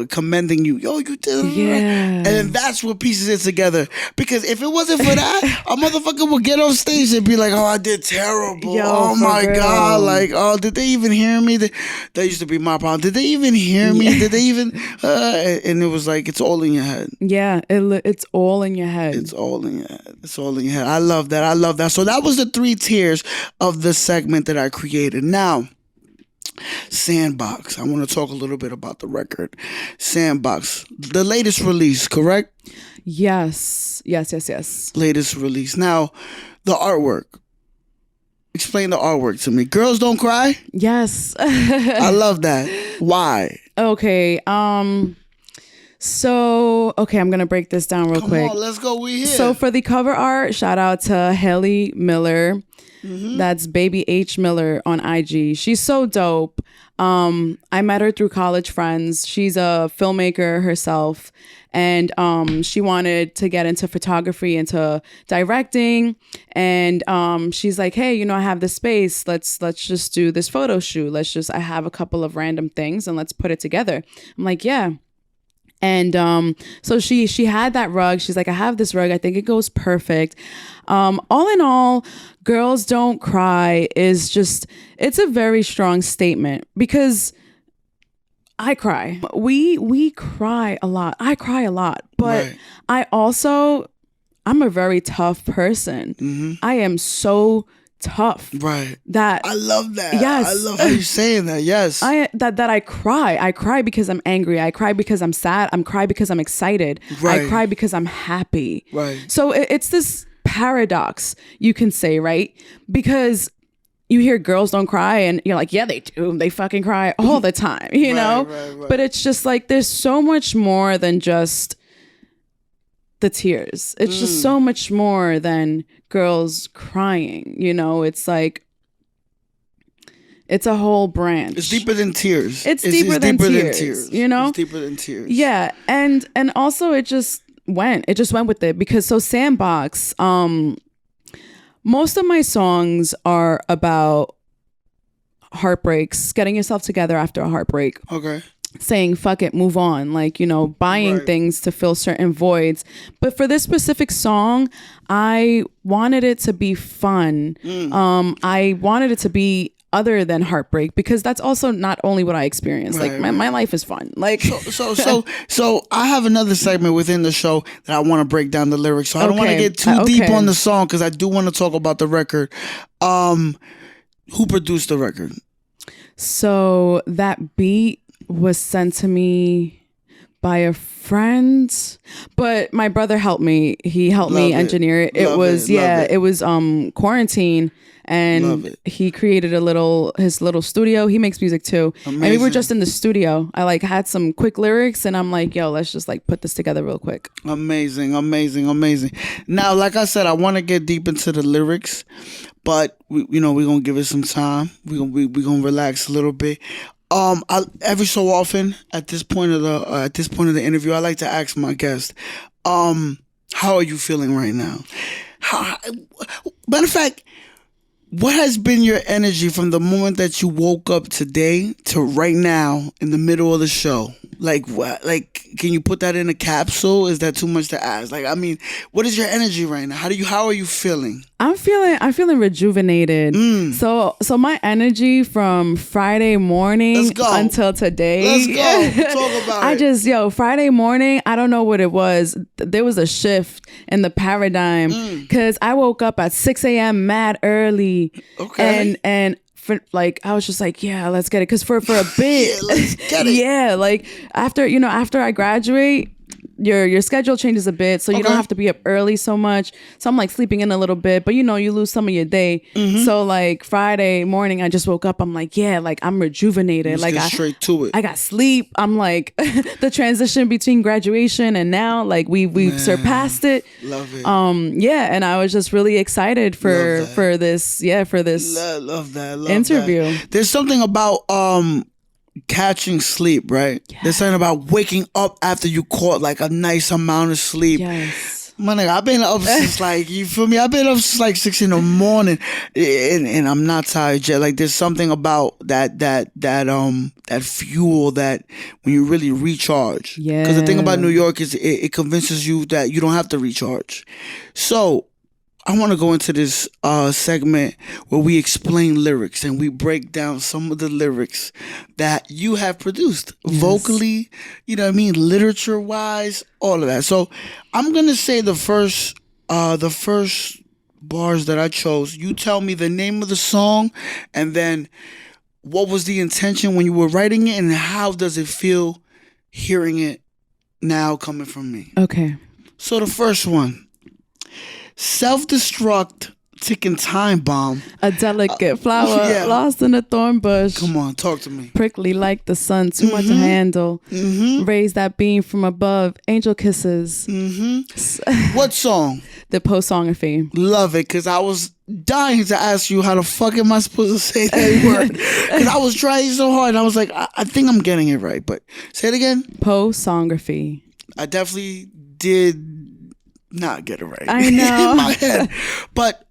commending you. Yo, you did it. And then that's what pieces it together. Because if it wasn't for that, a motherfucker would get off stage and be like, "Oh, I did terrible. Oh my God. Like, oh, did they even hear me?" That used to be my problem. Did they even hear me? Did they even? And it was like, it's all in your head. Yeah. It's all in your head. It's all in your head. It's all in your head. I love that. So that was the 3 tiers of the segment that I created. Now, Sandbox. I want to talk a little bit about the record. Sandbox. The latest release, correct? Yes. Latest release. Now, the artwork. Explain the artwork to me. Girls Don't Cry? Yes. I love that. Why? Okay. So, I'm going to break this down real quick. Come on, let's go. We here. So for the cover art, shout out to Haley Miller. That's Baby H Miller on IG. She's so dope. I met her through college friends. She's a filmmaker herself. And she wanted to get into photography, into directing. And she's like, hey, you know, I have this space. Let's just do this photo shoot. I have a couple of random things and let's put it together. I'm like, yeah. And so she had that rug. She's like, I have this rug. I think it goes perfect. All in all, Girls Don't Cry is just, it's a very strong statement because I cry. We cry a lot. I cry a lot. But I'm a very tough person. I am so tough. Right. That I love that. Yes. I love how you're saying that. Yes. That I cry. I cry because I'm angry. I cry because I'm sad. I cry because I'm excited. Right. I cry because I'm happy. Right. So it's this paradox, you can say, right? Because you hear girls don't cry and you're like, yeah, they do. They fucking cry all the time, you know? Right. But it's just like, there's so much more than just the tears. It's just so much more than girls crying, you know? It's like, it's a whole branch. It's deeper than tears. It's deeper than tears, you know? It's deeper than tears. Yeah. And also it just went with it because so Sandbox, most of my songs are about heartbreaks, getting yourself together after a heartbreak. Okay. Saying fuck it, move on, like, you know, buying things to fill certain voids. But for this specific song, I wanted it to be fun. I wanted it to be other than heartbreak because that's also not only what I experience. Like my life is fun. Like so I have another segment within the show that I want to break down the lyrics. So I don't want to get too deep on the song because I do want to talk about the record. Who produced the record? So that beat was sent to me by a friend, but my brother helped me. He helped me engineer it. It was quarantine. And he created his little studio. He makes music too. Amazing. And we were just in the studio. I like had some quick lyrics and I'm like, yo, let's just like put this together real quick. Amazing. Now, like I said, I want to get deep into the lyrics, but we're going to give it some time. We're going to relax a little bit. Every so often at this point of the interview, I like to ask my guest, how are you feeling right now? Matter of fact, what has been your energy from the moment that you woke up today to right now in the middle of the show? Like what? Like, can you put that in a capsule? Is that too much to ask? Like, I mean, what is your energy right now? How are you feeling? I'm feeling rejuvenated. So my energy from Friday morning until today. Let's go. Talk about it. Friday morning, I don't know what it was. There was a shift in the paradigm because I woke up at 6 a.m. mad early. Okay. And for like, I was just like, yeah, let's get it. Cause for a bit, yeah, let's get it. Yeah. Like after I graduate, your schedule changes a bit, so you don't have to be up early so much. So I'm like sleeping in a little bit, but you lose some of your day. So like Friday morning, I just woke up. I'm like, yeah, like I'm rejuvenated. Like straight to it. I got sleep. I'm like the transition between graduation and now, like we've surpassed it. Love it. And I was just really excited for this love that interview. That. There's something about catching sleep, right? Yeah. There's something about waking up after you caught like a nice amount of sleep. Yes. Man, I've been up since like, you feel me? I've been up since like 6 a.m. and I'm not tired yet. Like there's something about that fuel that when you really recharge. Yeah. Because the thing about New York is it convinces you that you don't have to recharge. So I want to go into this segment where we explain lyrics and we break down some of the lyrics that you have produced vocally, you know what I mean, literature wise, all of that. So I'm gonna say the first bars that I chose. You tell me the name of the song and then what was the intention when you were writing it and how does it feel hearing it now coming from me. Okay. So the first one. Self-destruct, ticking time bomb. A delicate flower lost in a thorn bush. Come on, talk to me. Prickly like the sun, too much to handle. Raise that beam from above, angel kisses. What song? The postography. Love it, because I was dying to ask you how the fuck am I supposed to say that word? Because I was trying so hard. I was like, I think I'm getting it right, but say it again. Postography. I definitely did not get it right. I know. In my head. But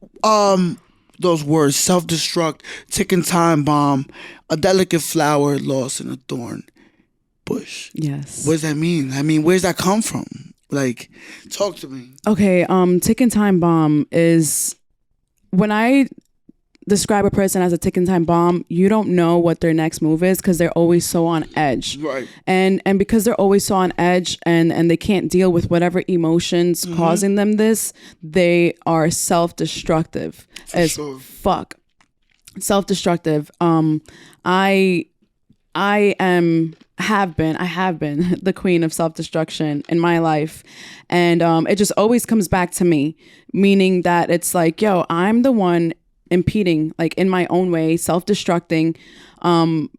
those words, self-destruct, ticking time bomb, a delicate flower lost in a thorn bush. Yes. What does that mean? I mean, where's that come from? Like, talk to me. Okay, ticking time bomb is when I describe a person as a ticking time bomb, you don't know what their next move is because they're always so on edge. Right. And because they're always so on edge and they can't deal with whatever emotions causing them this, they are self-destructive as fuck. Self-destructive. I I have been the queen of self-destruction in my life. And it just always comes back to me, meaning that it's like, yo, I'm the one impeding, like in my own way, self-destructing,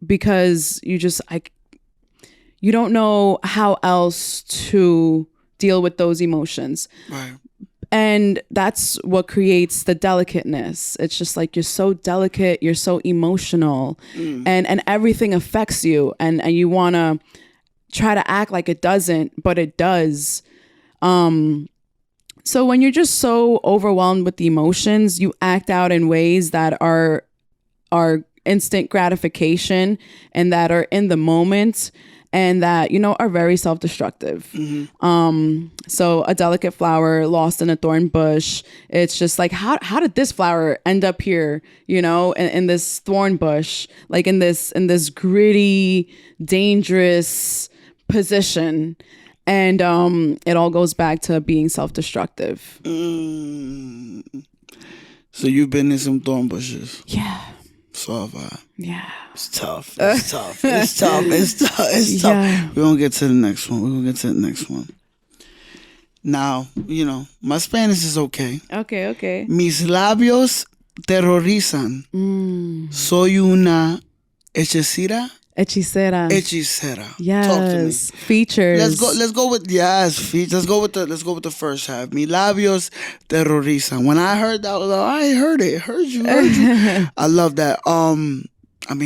because you don't know how else to deal with those emotions. Right. And that's what creates the delicateness. It's just like you're so delicate, you're so emotional, and everything affects you, and you want to try to act like it doesn't, but it does. So when you're just so overwhelmed with the emotions, you act out in ways that are instant gratification and that are in the moment, and that, are very self-destructive. So a delicate flower lost in a thorn bush. It's just like, how did this flower end up here, in this thorn bush, like in this gritty, dangerous position. And it all goes back to being self-destructive. So you've been in some thorn bushes. Yeah. So have I. Yeah. It's tough. It's tough. It's tough. It's tough. It's tough. Yeah. We're going to get to the next one. We're going to get to the next one. Now, my Spanish is okay. Okay. Mis labios terrorizan. Soy una hechicera. Hechicera. Yes. Talk to me. Features. Let's go with Let's go with the first half. Mi labios terrorizan. When I heard that, I was like, I heard it. Heard you. I love that.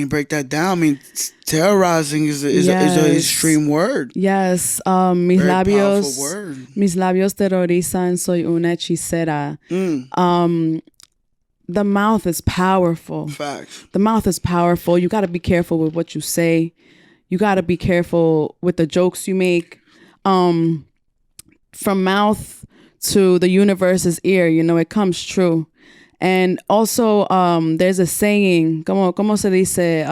Break that down. Terrorizing is an extreme word. Yes. Mis labios terrorizan. Soy una hechicera. The mouth is powerful. Facts. The mouth is powerful. You got to be careful with what you say. You got to be careful with the jokes you make. From mouth to the universe's ear, it comes true. And also, there's a saying, ¿cómo se dice?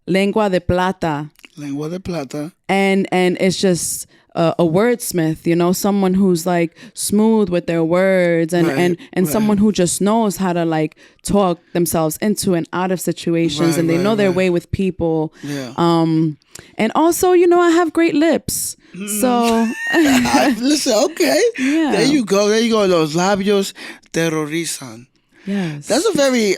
Lengua de plata. Lengua de plata. And it's just a wordsmith, someone who's like smooth with their words and someone who just knows how to like talk themselves into and out of situations, and they know their way with people. Yeah. And also, I have great lips. So listen, okay. Yeah. There you go. Los labios terrorizan. Yes. That's a very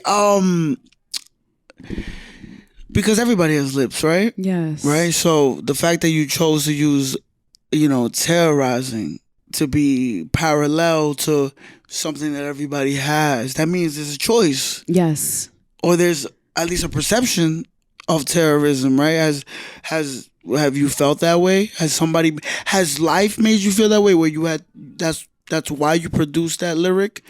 because everybody has lips, right? Yes. Right? So the fact that you chose to use terrorizing to be parallel to something that everybody has, that means there's a choice. Yes. Or there's at least a perception of terrorism, right? Have you felt that way? Has life made you feel that way, where you had that's why you produced that lyric?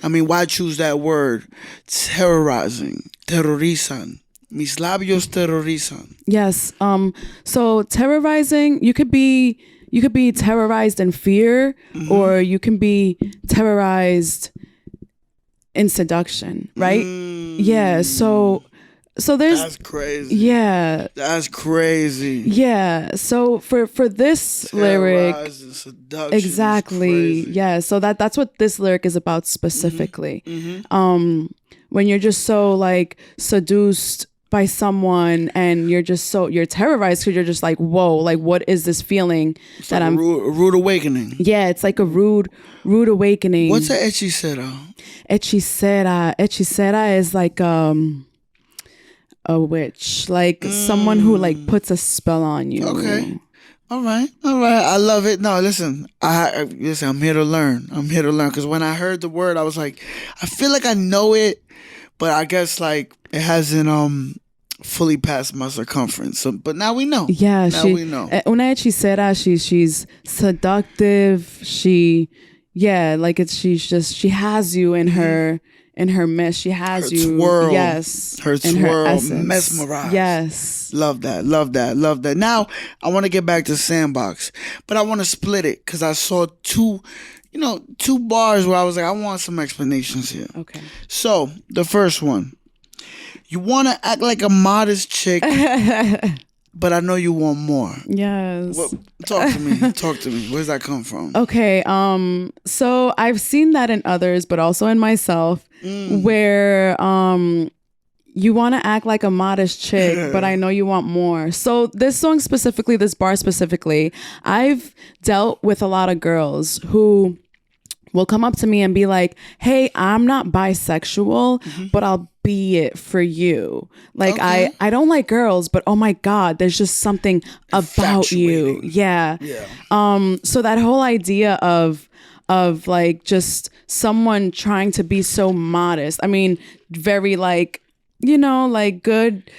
Why choose that word? Terrorizing. Terrorizan. Mis labios terrorizan. Yes. So terrorizing, you could be terrorized in fear, or you can be terrorized in seduction, right? Yeah. So there's. That's crazy. Yeah. That's crazy. Yeah. So for this lyric, seduction, exactly. Yeah. So that's what this lyric is about specifically. When you're just so like seduced by someone, and you're terrorized because you're just like, whoa, like what is this feeling it's that like I'm a rude awakening. Yeah, it's like a rude awakening. What's a hechicera? Hechicera is like a witch, like someone who like puts a spell on you. Okay. All right. I love it. No, listen. I'm here to learn. Because when I heard the word, I was like, I feel like I know it, but I guess like it hasn't fully passed my circumference. So, but now we know. Yeah, we know. Una hechicera, she's seductive. She has you in her mist. She has you. Twirl. Yes. Her twirl, mesmerized. Yes. Love that. Now I want to get back to Sandbox, but I want to split it because I saw two bars where I was like, I want some explanations here. Okay. So the first one, you want to act like a modest chick, but I know you want more. Yes. Talk to me. Where's that come from? Okay. So I've seen that in others, but also in myself, where you want to act like a modest chick, but I know you want more. So this song specifically, this bar specifically, I've dealt with a lot of girls who will come up to me and be like, hey, I'm not bisexual, but I'll be it for you. Like, I don't like girls, but oh my God, there's just something about you. Yeah. So that whole idea of like just someone trying to be so modest. I mean, very like, you know, like good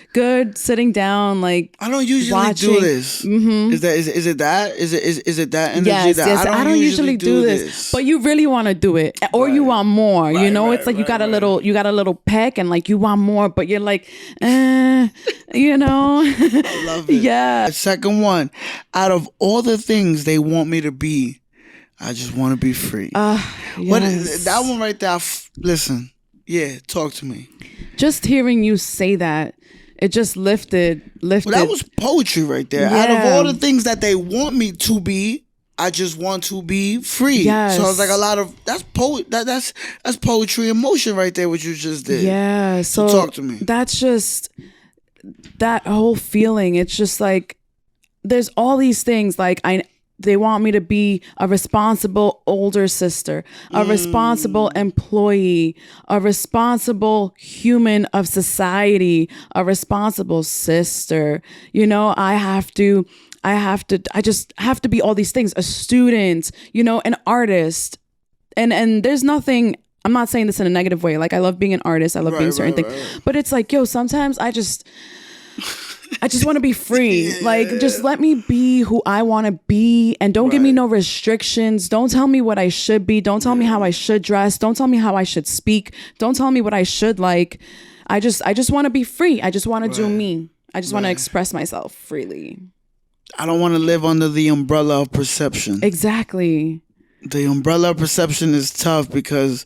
sitting down, like I don't usually watching. do this. Is it that energy? Yes, that yes. I don't usually do this, but you really want to do it, or you want more. You know, it's like you got a little peck, and like you want more, but you're like, you know. I love it. Yeah. Second one, out of all the things they want me to be, I just want to be free. What is that one right there? Listen, yeah, talk to me. Just hearing you say that, it just lifted. Well, that was poetry right there. Yeah. Out of all the things that they want me to be, I just want to be free. Yes. So it's like a lot of that's poetry in motion right there. What you just did. Yeah. So talk to me. That's just that whole feeling. It's just like there's all these things. Like they want me to be a responsible older sister, a responsible employee, a responsible human of society, a responsible sister. You know, I just have to be all these things, a student, you know, an artist. And there's nothing, I'm not saying this in a negative way. Like I love being an artist. I love being certain things, but it's like, yo, sometimes I just want to be free. Like, just let me be who I want to be. And don't give me no restrictions. Don't tell me what I should be. Don't tell me how I should dress. Don't tell me how I should speak. Don't tell me what I should like. I just want to be free. I just want to do me. I just want to express myself freely. I don't want to live under the umbrella of perception. Exactly. The umbrella of perception is tough because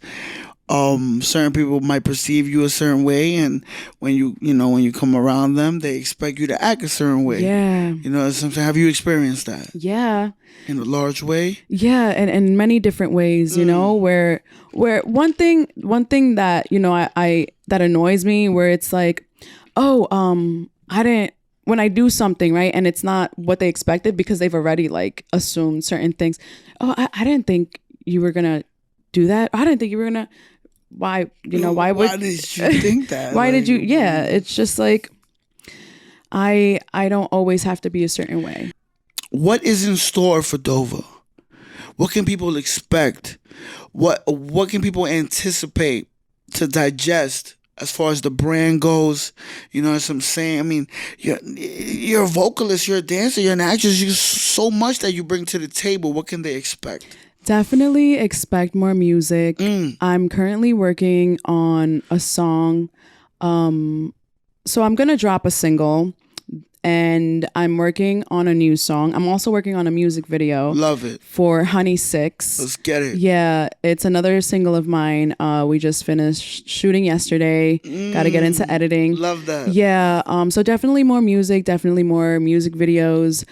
certain people might perceive you a certain way, and when you come around them, they expect you to act a certain way. Yeah. You know, sometimes have you experienced that? Yeah. In a large way? Yeah, and in many different ways, you know, where one thing that, you know, I that annoys me, where it's like, when I do something, right, and it's not what they expected because they've already like assumed certain things. Oh, I didn't think you were gonna do that. I didn't think you were gonna. Why? You know, why did you think that? Why did you? Yeah, it's just like I don't always have to be a certain way. What is in store for Dova? What can people expect? What can people anticipate to digest as far as the brand goes? You know what I'm saying? I mean, you're a vocalist, you're a dancer, you're an actress. You're so much that you bring to the table. What can they expect? Definitely expect more music. I'm currently working on a song. So I'm going to drop a single, and I'm working on a new song. I'm also working on a music video. Love it. For Honey 6. Let's get it. Yeah, it's another single of mine. We just finished shooting yesterday. Got to get into editing. Love that. Yeah, so definitely more music, definitely more music videos,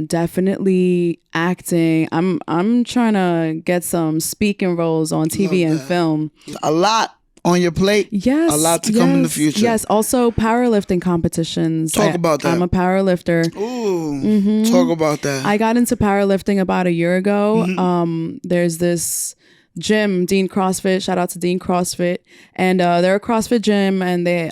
definitely acting. I'm trying to get some speaking roles on TV and film. A lot on your plate. Yes. A lot to come in the future. Yes. Also powerlifting competitions. Talk about that. I'm a powerlifter. Ooh. Talk about that. I got into powerlifting about a year ago. There's this gym, Dean CrossFit. Shout out to Dean CrossFit. And they're a CrossFit gym, and they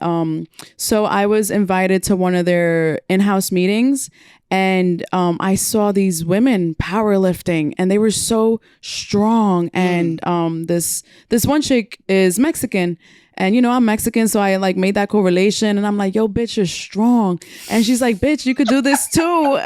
so I was invited to one of their in-house meetings, and I saw these women powerlifting, and they were so strong. And this one chick is Mexican, and you know I'm Mexican, so I like made that correlation, and I'm like, yo, bitch, you're strong. And she's like, bitch, you could do this too.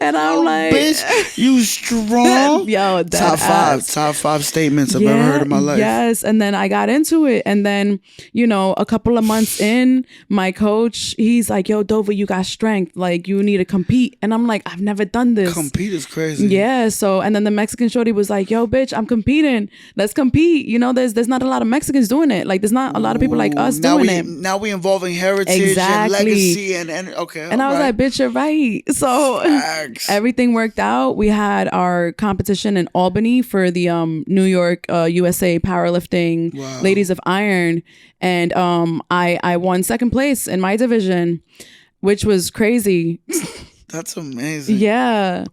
And I'm like, bitch, you strong. Yo, top five statements I've ever heard in my life. Yes. And then I got into it, and then, you know, a couple of months in, my coach, he's like, yo, Dova, you got strength, like you need to compete. And I'm like, I've never done this. Compete is crazy. Yeah. So, and then the Mexican shorty was like, yo, bitch, I'm competing, let's compete. You know, there's not a lot of Mexicans doing it. Like, Like there's not a lot of people like us doing it. Now we involving heritage and legacy and okay. And I was like, bitch, you're right. So everything worked out. We had our competition in Albany for the New York USA powerlifting Ladies of Iron, and I won second place in my division, which was crazy. That's amazing. Yeah.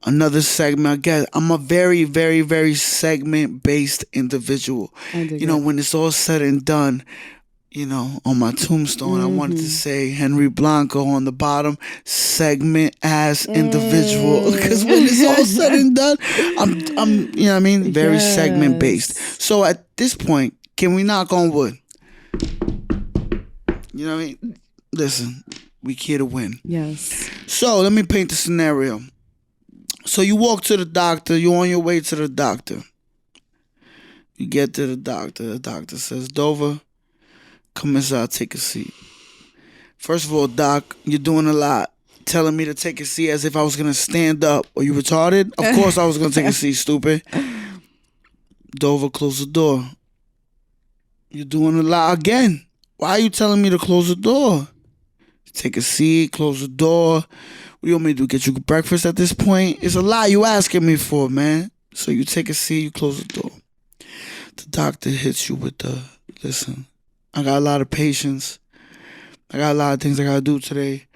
Another segment. I guess I'm a very, very, very segment-based individual. You know, when it's all said and done, you know, on my tombstone, I wanted to say Henry Blanco on the bottom, segment-ass individual. Because when it's all said and done, I'm you know what I mean? Very segment-based. So at this point, can we knock on wood? You know what I mean? Listen, we here to win. Yes. So let me paint the scenario. So you walk to the doctor. You're on your way to the doctor. You get to the doctor. The doctor says, Dova, come inside, take a seat. First of all, doc, you're doing a lot. Telling me to take a seat as if I was going to stand up. Are you retarded? Of course I was going to take a seat, stupid. Dova, close the door. You're doing a lot again. Why are you telling me to close the door? Take a seat, close the door. What do you want me to do? Get you breakfast at this point? It's a lot you asking me for, man. So you take a seat, you close the door. The doctor hits you with the, listen, I got a lot of patience. I got a lot of things I got to do today.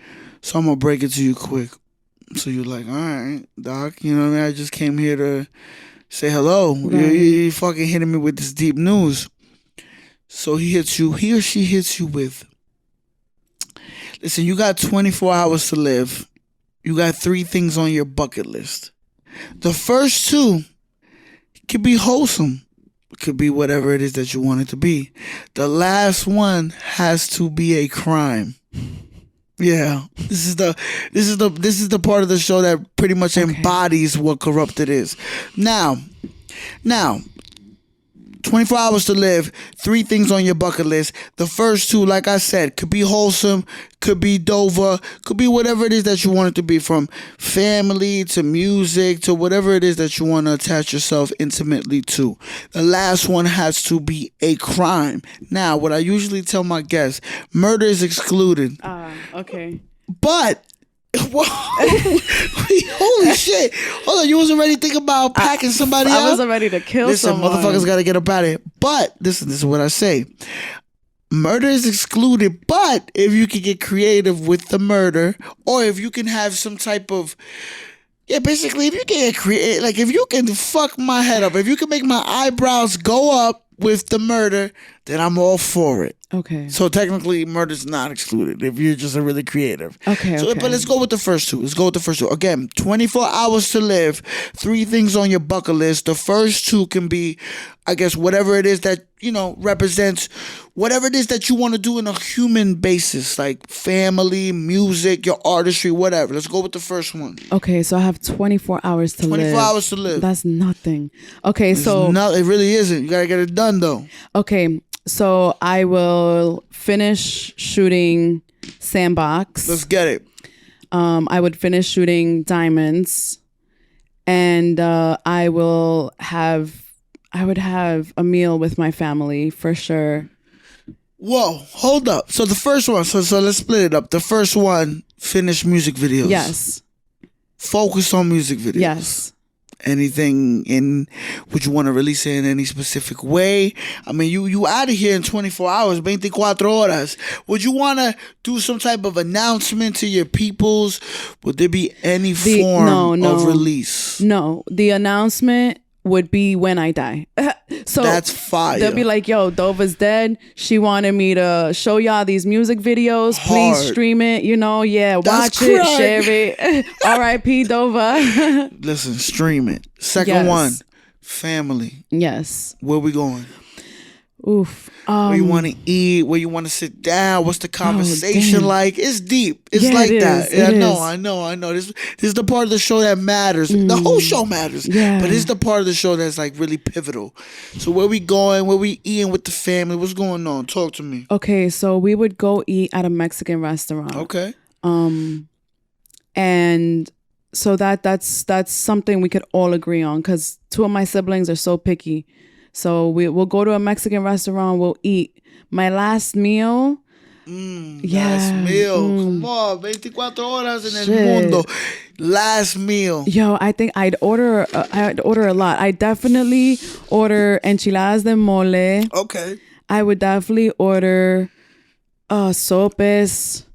So I'm going to break it to you quick. So you're like, all right, doc, you know what I mean? I just came here to say hello. Right. You fucking hitting me with this deep news. So he or she hits you with, listen, you got 24 hours to live. You got 3 things on your bucket list. The first 2 could be wholesome. It could be whatever it is that you want it to be. The last one has to be a crime. Yeah. This is the part of the show that pretty much embodies what corrupted is. Now 24 hours to live, 3 things on your bucket list. The first 2, like I said, could be wholesome, could be Dova, could be whatever it is that you want it to be, from family to music to whatever it is that you want to attach yourself intimately to. The last one has to be a crime. Now, what I usually tell my guests, murder is excluded. Okay. But holy shit. Hold on, you wasn't ready to think about packing somebody up? I wasn't ready to kill someone. Motherfuckers gotta get up out of it. But listen, this is what I say. Murder is excluded, but if you can get creative with the murder, or if you can have some type of, basically, if you can get creative, like if you can fuck my head up, if you can make my eyebrows go up with the murder, then I'm all for it. Okay. So technically, murder's not excluded if you're just a really creative. Okay. But let's go with the first 2. Again, 24 hours to live, 3 things on your bucket list. The first 2 can be, I guess, whatever it is that, you know, represents whatever it is that you want to do in a human basis, like family, music, your artistry, whatever. Let's go with the first one. Okay, so I have 24 hours to live. 24 hours to live. That's nothing. Okay, it really isn't. You got to get it done, though. Okay, so I will finish shooting Sandbox. Let's get it. I would finish shooting Diamonds, and I would have a meal with my family for sure. Whoa, hold up. So the first one, so let's split it up. The first one, finish music videos. Yes. Focus on music videos. Yes. Anything would you want to release it in any specific way? I mean, you out of here in 24 hours, 24 horas. Would you want to do some type of announcement to your peoples? Would there be any form of release? No, the announcement would be when I die. So that's fire. They'll be like, yo, Dova's dead. She wanted me to show y'all these music videos. Please stream it. You know, watch it, share it. R.I.P. Dova. Listen, stream it. Second one, family. Yes. Where we going? Oof. Where you want to eat? Where you want to sit down? What's the conversation like? It's deep. It's like that. I know. This is the part of the show that matters. The whole show matters. Yeah. But it's the part of the show that's like really pivotal. So where we going? Where we eating with the family? What's going on? Talk to me. Okay, so we would go eat at a Mexican restaurant. Okay. And so that's something we could all agree on, because 2 of my siblings are so picky. So we'll go to a Mexican restaurant. We'll eat. My last meal. Last meal. Come on, 24 horas en Shit. el mundo. Last meal. Yo, I think I'd order a lot. I definitely order enchiladas de mole. Okay. I would definitely order sopes.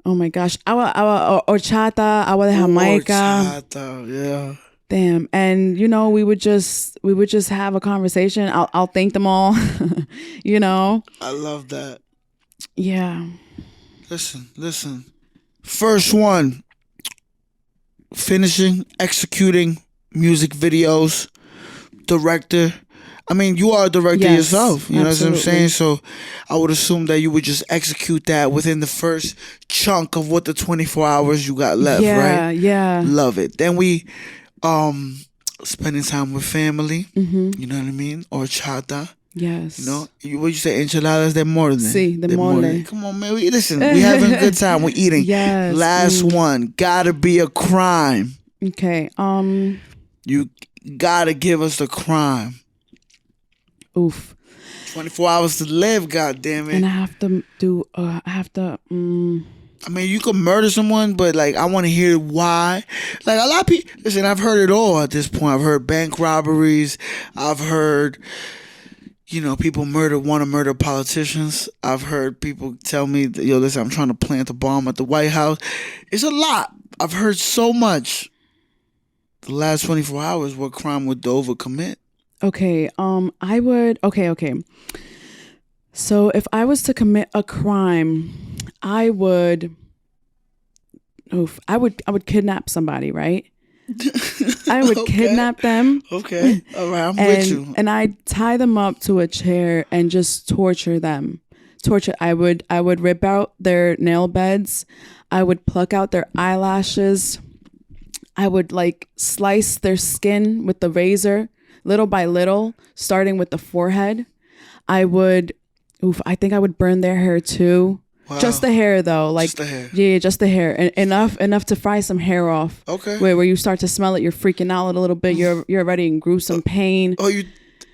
Oh my gosh. Agua horchata, agua de Jamaica. Horchata, yeah. Damn. And we would just have a conversation. I'll thank them all. I love that. Yeah. Listen. First one. Finishing, executing music videos, director. I mean, you are a director yourself. You know what I'm saying? So I would assume that you would just execute that within the first chunk of what the 24 hours you got left, right? Yeah. Love it. Then we spending time with family. You know what I mean? Or chata. Yes. What you say? Enchiladas de mole. Sí, de mole. Come on, man. Listen, we having a good time. We're eating. Yes. Last one. Gotta be a crime. Okay. You gotta give us the crime. Oof. 24 hours to live, goddamn it. And I have to do. I mean, you could murder someone, but like, I want to hear why. Like, a lot of people. Listen, I've heard it all at this point. I've heard bank robberies. I've heard, people want to murder politicians. I've heard people tell me, listen, I'm trying to plant a bomb at the White House. It's a lot. I've heard so much. The last 24 hours, what crime would Dova commit? Okay. I would. Okay. So if I was to commit a crime, I would kidnap somebody, right? I would kidnap them. Okay. All right. I'm with you. And I'd tie them up to a chair and just torture them. I would rip out their nail beds. I would pluck out their eyelashes. I would slice their skin with the razor little by little, starting with the forehead. I think I would burn their hair too. Wow. Just the hair though. Just the hair. Yeah, just the hair. And enough to fry some hair off. Okay. Where you start to smell it, you're freaking out a little bit. You're already in gruesome pain. Oh, you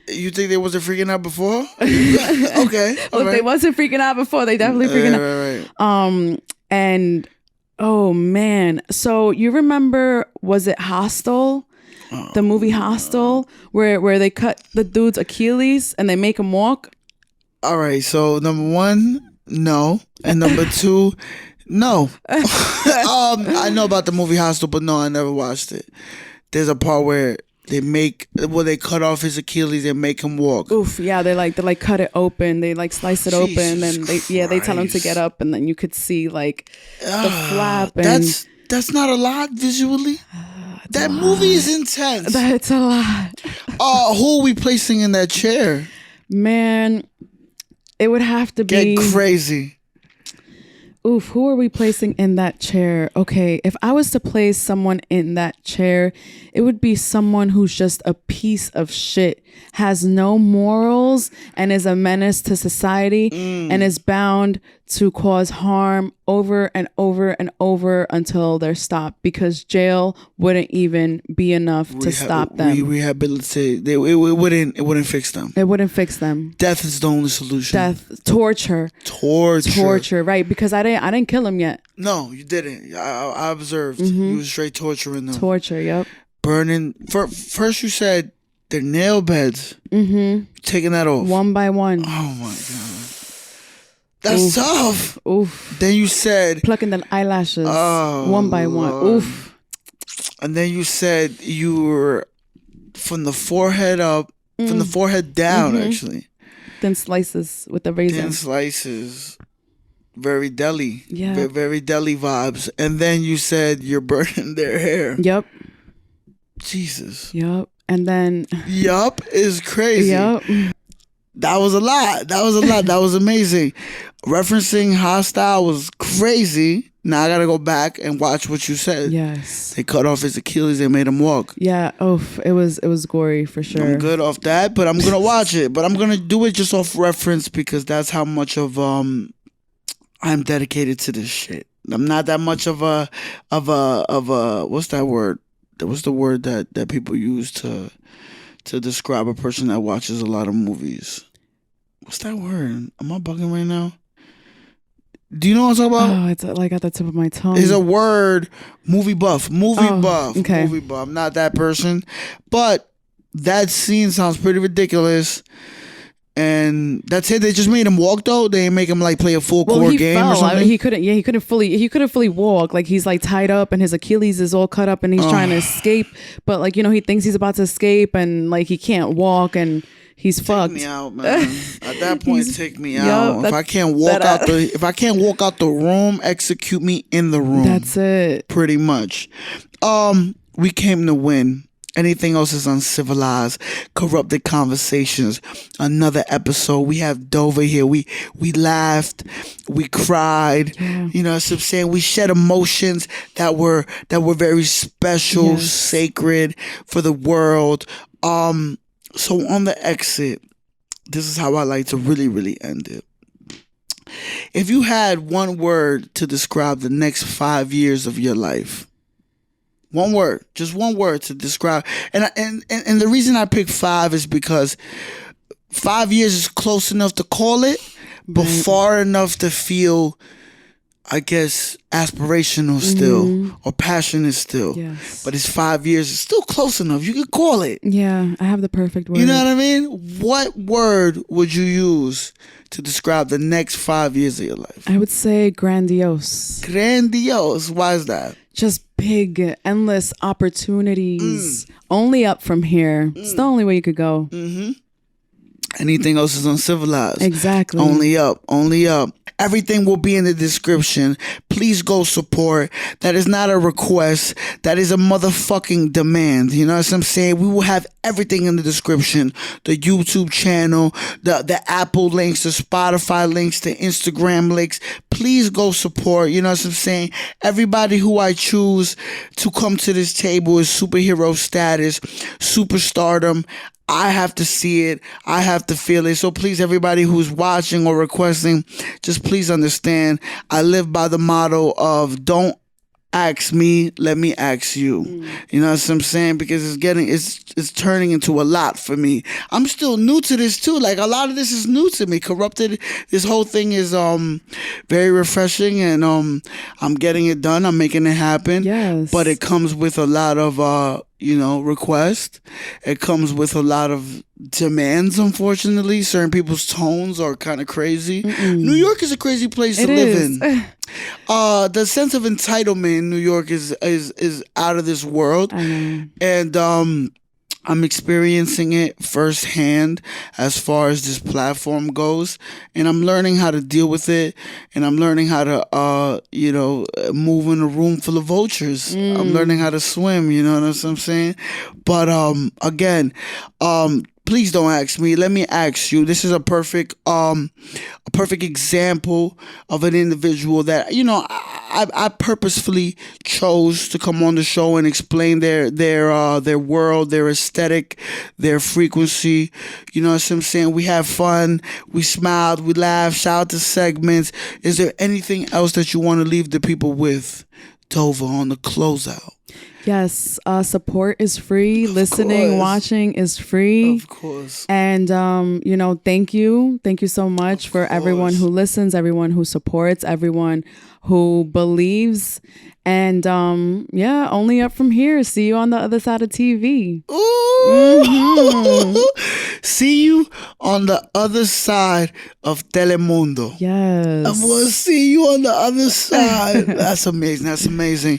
think they wasn't freaking out before? Okay. Well, if they wasn't freaking out before, they definitely freaking out. Right. And oh man. So you remember, was it Hostel? The movie Hostel, where they cut the dude's Achilles and they make him walk? All right, so number one, no. And number two, no. I know about the movie Hostel, but no, I never watched it. There's a part where they cut off his Achilles and make him walk. Oof, yeah, they cut it open, they slice it open, and they tell him to get up, and then you could see the flap. And that's not a lot visually. That movie is intense. That's a lot. Who are we placing in that chair? Man, it would have to be... Get crazy. Oof, who are we placing in that chair? Okay, if I was to place someone in that chair, it would be someone who's just a piece of shit, has no morals, and is a menace to society, and is bound to cause harm over and over and over until they're stopped, because jail wouldn't even be enough to stop them. Rehabilitate. It wouldn't fix them. It wouldn't fix them. Death is the only solution. Death, torture, right? Because I didn't kill him yet. No, you didn't. I observed. You was straight torturing them. Torture, yep. Burning. First, you said their nail beds. Taking that off one by one. Oh my god. That's tough. Oof. Then you said plucking the eyelashes one by one. Oof. And then you said you were from the forehead up, from the forehead down, actually. Thin slices with the razor. Thin slices. Very deli. Yeah. Very deli vibes. And then you said you're burning their hair. Yep. Jesus. Yep. And then. Yup is crazy. Yep. That was a lot. That was amazing. Referencing Hostile was crazy. Now I gotta go back and watch what you said. Yes. They cut off his Achilles. They made him walk. Yeah. Oh, it was gory for sure. I'm good off that, but I'm gonna watch it. But I'm gonna do it just off reference because that's how much of I'm dedicated to this shit. I'm not that much of a what's that word? What's the word that people use to to describe a person that watches a lot of movies? What's that word? Am I bugging right now? Do you know what I'm talking about? Oh, it's like at the tip of my tongue. There's a word, movie buff. Okay. Movie buff. I'm not that person. But that scene sounds pretty ridiculous. And that's it. They just made him walk though. They didn't make him like play a full court game fell. or something. I mean, he couldn't fully walk. Like he's like tied up and his Achilles is all cut up and he's trying to escape. But like, he thinks he's about to escape and like he can't walk and he's fucked. Take me out, man. At that point, take me out. If I can't walk out the room, execute me in the room. That's it. Pretty much. We came to win. Anything else is uncivilized, corrupted conversations. Another episode. We have Dova here. We laughed, we cried. Yeah. You know what I'm saying? We shed emotions that were very special, Yes. sacred for the world. So on the exit, this is how I like to really, really end it. If you had one word to describe the next 5 years of your life, one word, just one word to describe. And the reason I picked 5 is because 5 years is close enough to call it, but far enough to feel, I guess, aspirational still or passionate still. Yes. But it's 5 years. It's still close enough. You can call it. Yeah, I have the perfect word. You know what I mean? What word would you use to describe the next 5 years of your life? I would say grandiose. Grandiose. Why is that? Just big, endless opportunities. Only up from here. It's the only way you could go. Anything else is uncivilized. Exactly. Only up. Only up. Everything will be in the description. Please go support. That is not a request. That is a motherfucking demand. You know what I'm saying? We will have everything in the description. The YouTube channel, the Apple links, the Spotify links, the Instagram links. Please go support. You know what I'm saying? Everybody who I choose to come to this table is superhero status, superstardom. I have to see it. I have to feel it. So please, everybody who's watching or requesting, just please understand, I live by the motto of don't ask me, let me ask you. You know what I'm saying? Because it's turning into a lot for me. I'm still new to this too. Like a lot of this is new to me. Corrupted, this whole thing is very refreshing, and I'm getting it done. I'm making it happen. Yes. But it comes with a lot of requests. It comes with a lot of demands, unfortunately. Certain people's tones are kind of crazy. New York is a crazy place to live in. The sense of entitlement in New York is out of this world. And I'm experiencing it firsthand as far as this platform goes, and I'm learning how to deal with it, and I'm learning how to move in a room full of vultures. I'm learning how to swim, you know what I'm saying? But again, please don't ask me. Let me ask you. This is a perfect example of an individual that I purposefully chose to come on the show and explain their world, their aesthetic, their frequency. You know what I'm saying? We have fun. We smiled. We laughed. Shout out to segments. Is there anything else that you want to leave the people with, Dova, on the closeout? Yes, support is free. Listening, course. watching is free. Of course. And, thank you. Thank you so much for everyone who listens, everyone who supports, everyone who believes. And, only up from here. See you on the other side of TV. Ooh. See you on the other side of Telemundo. Yes. I'm going to see you on the other side. That's amazing. That's amazing.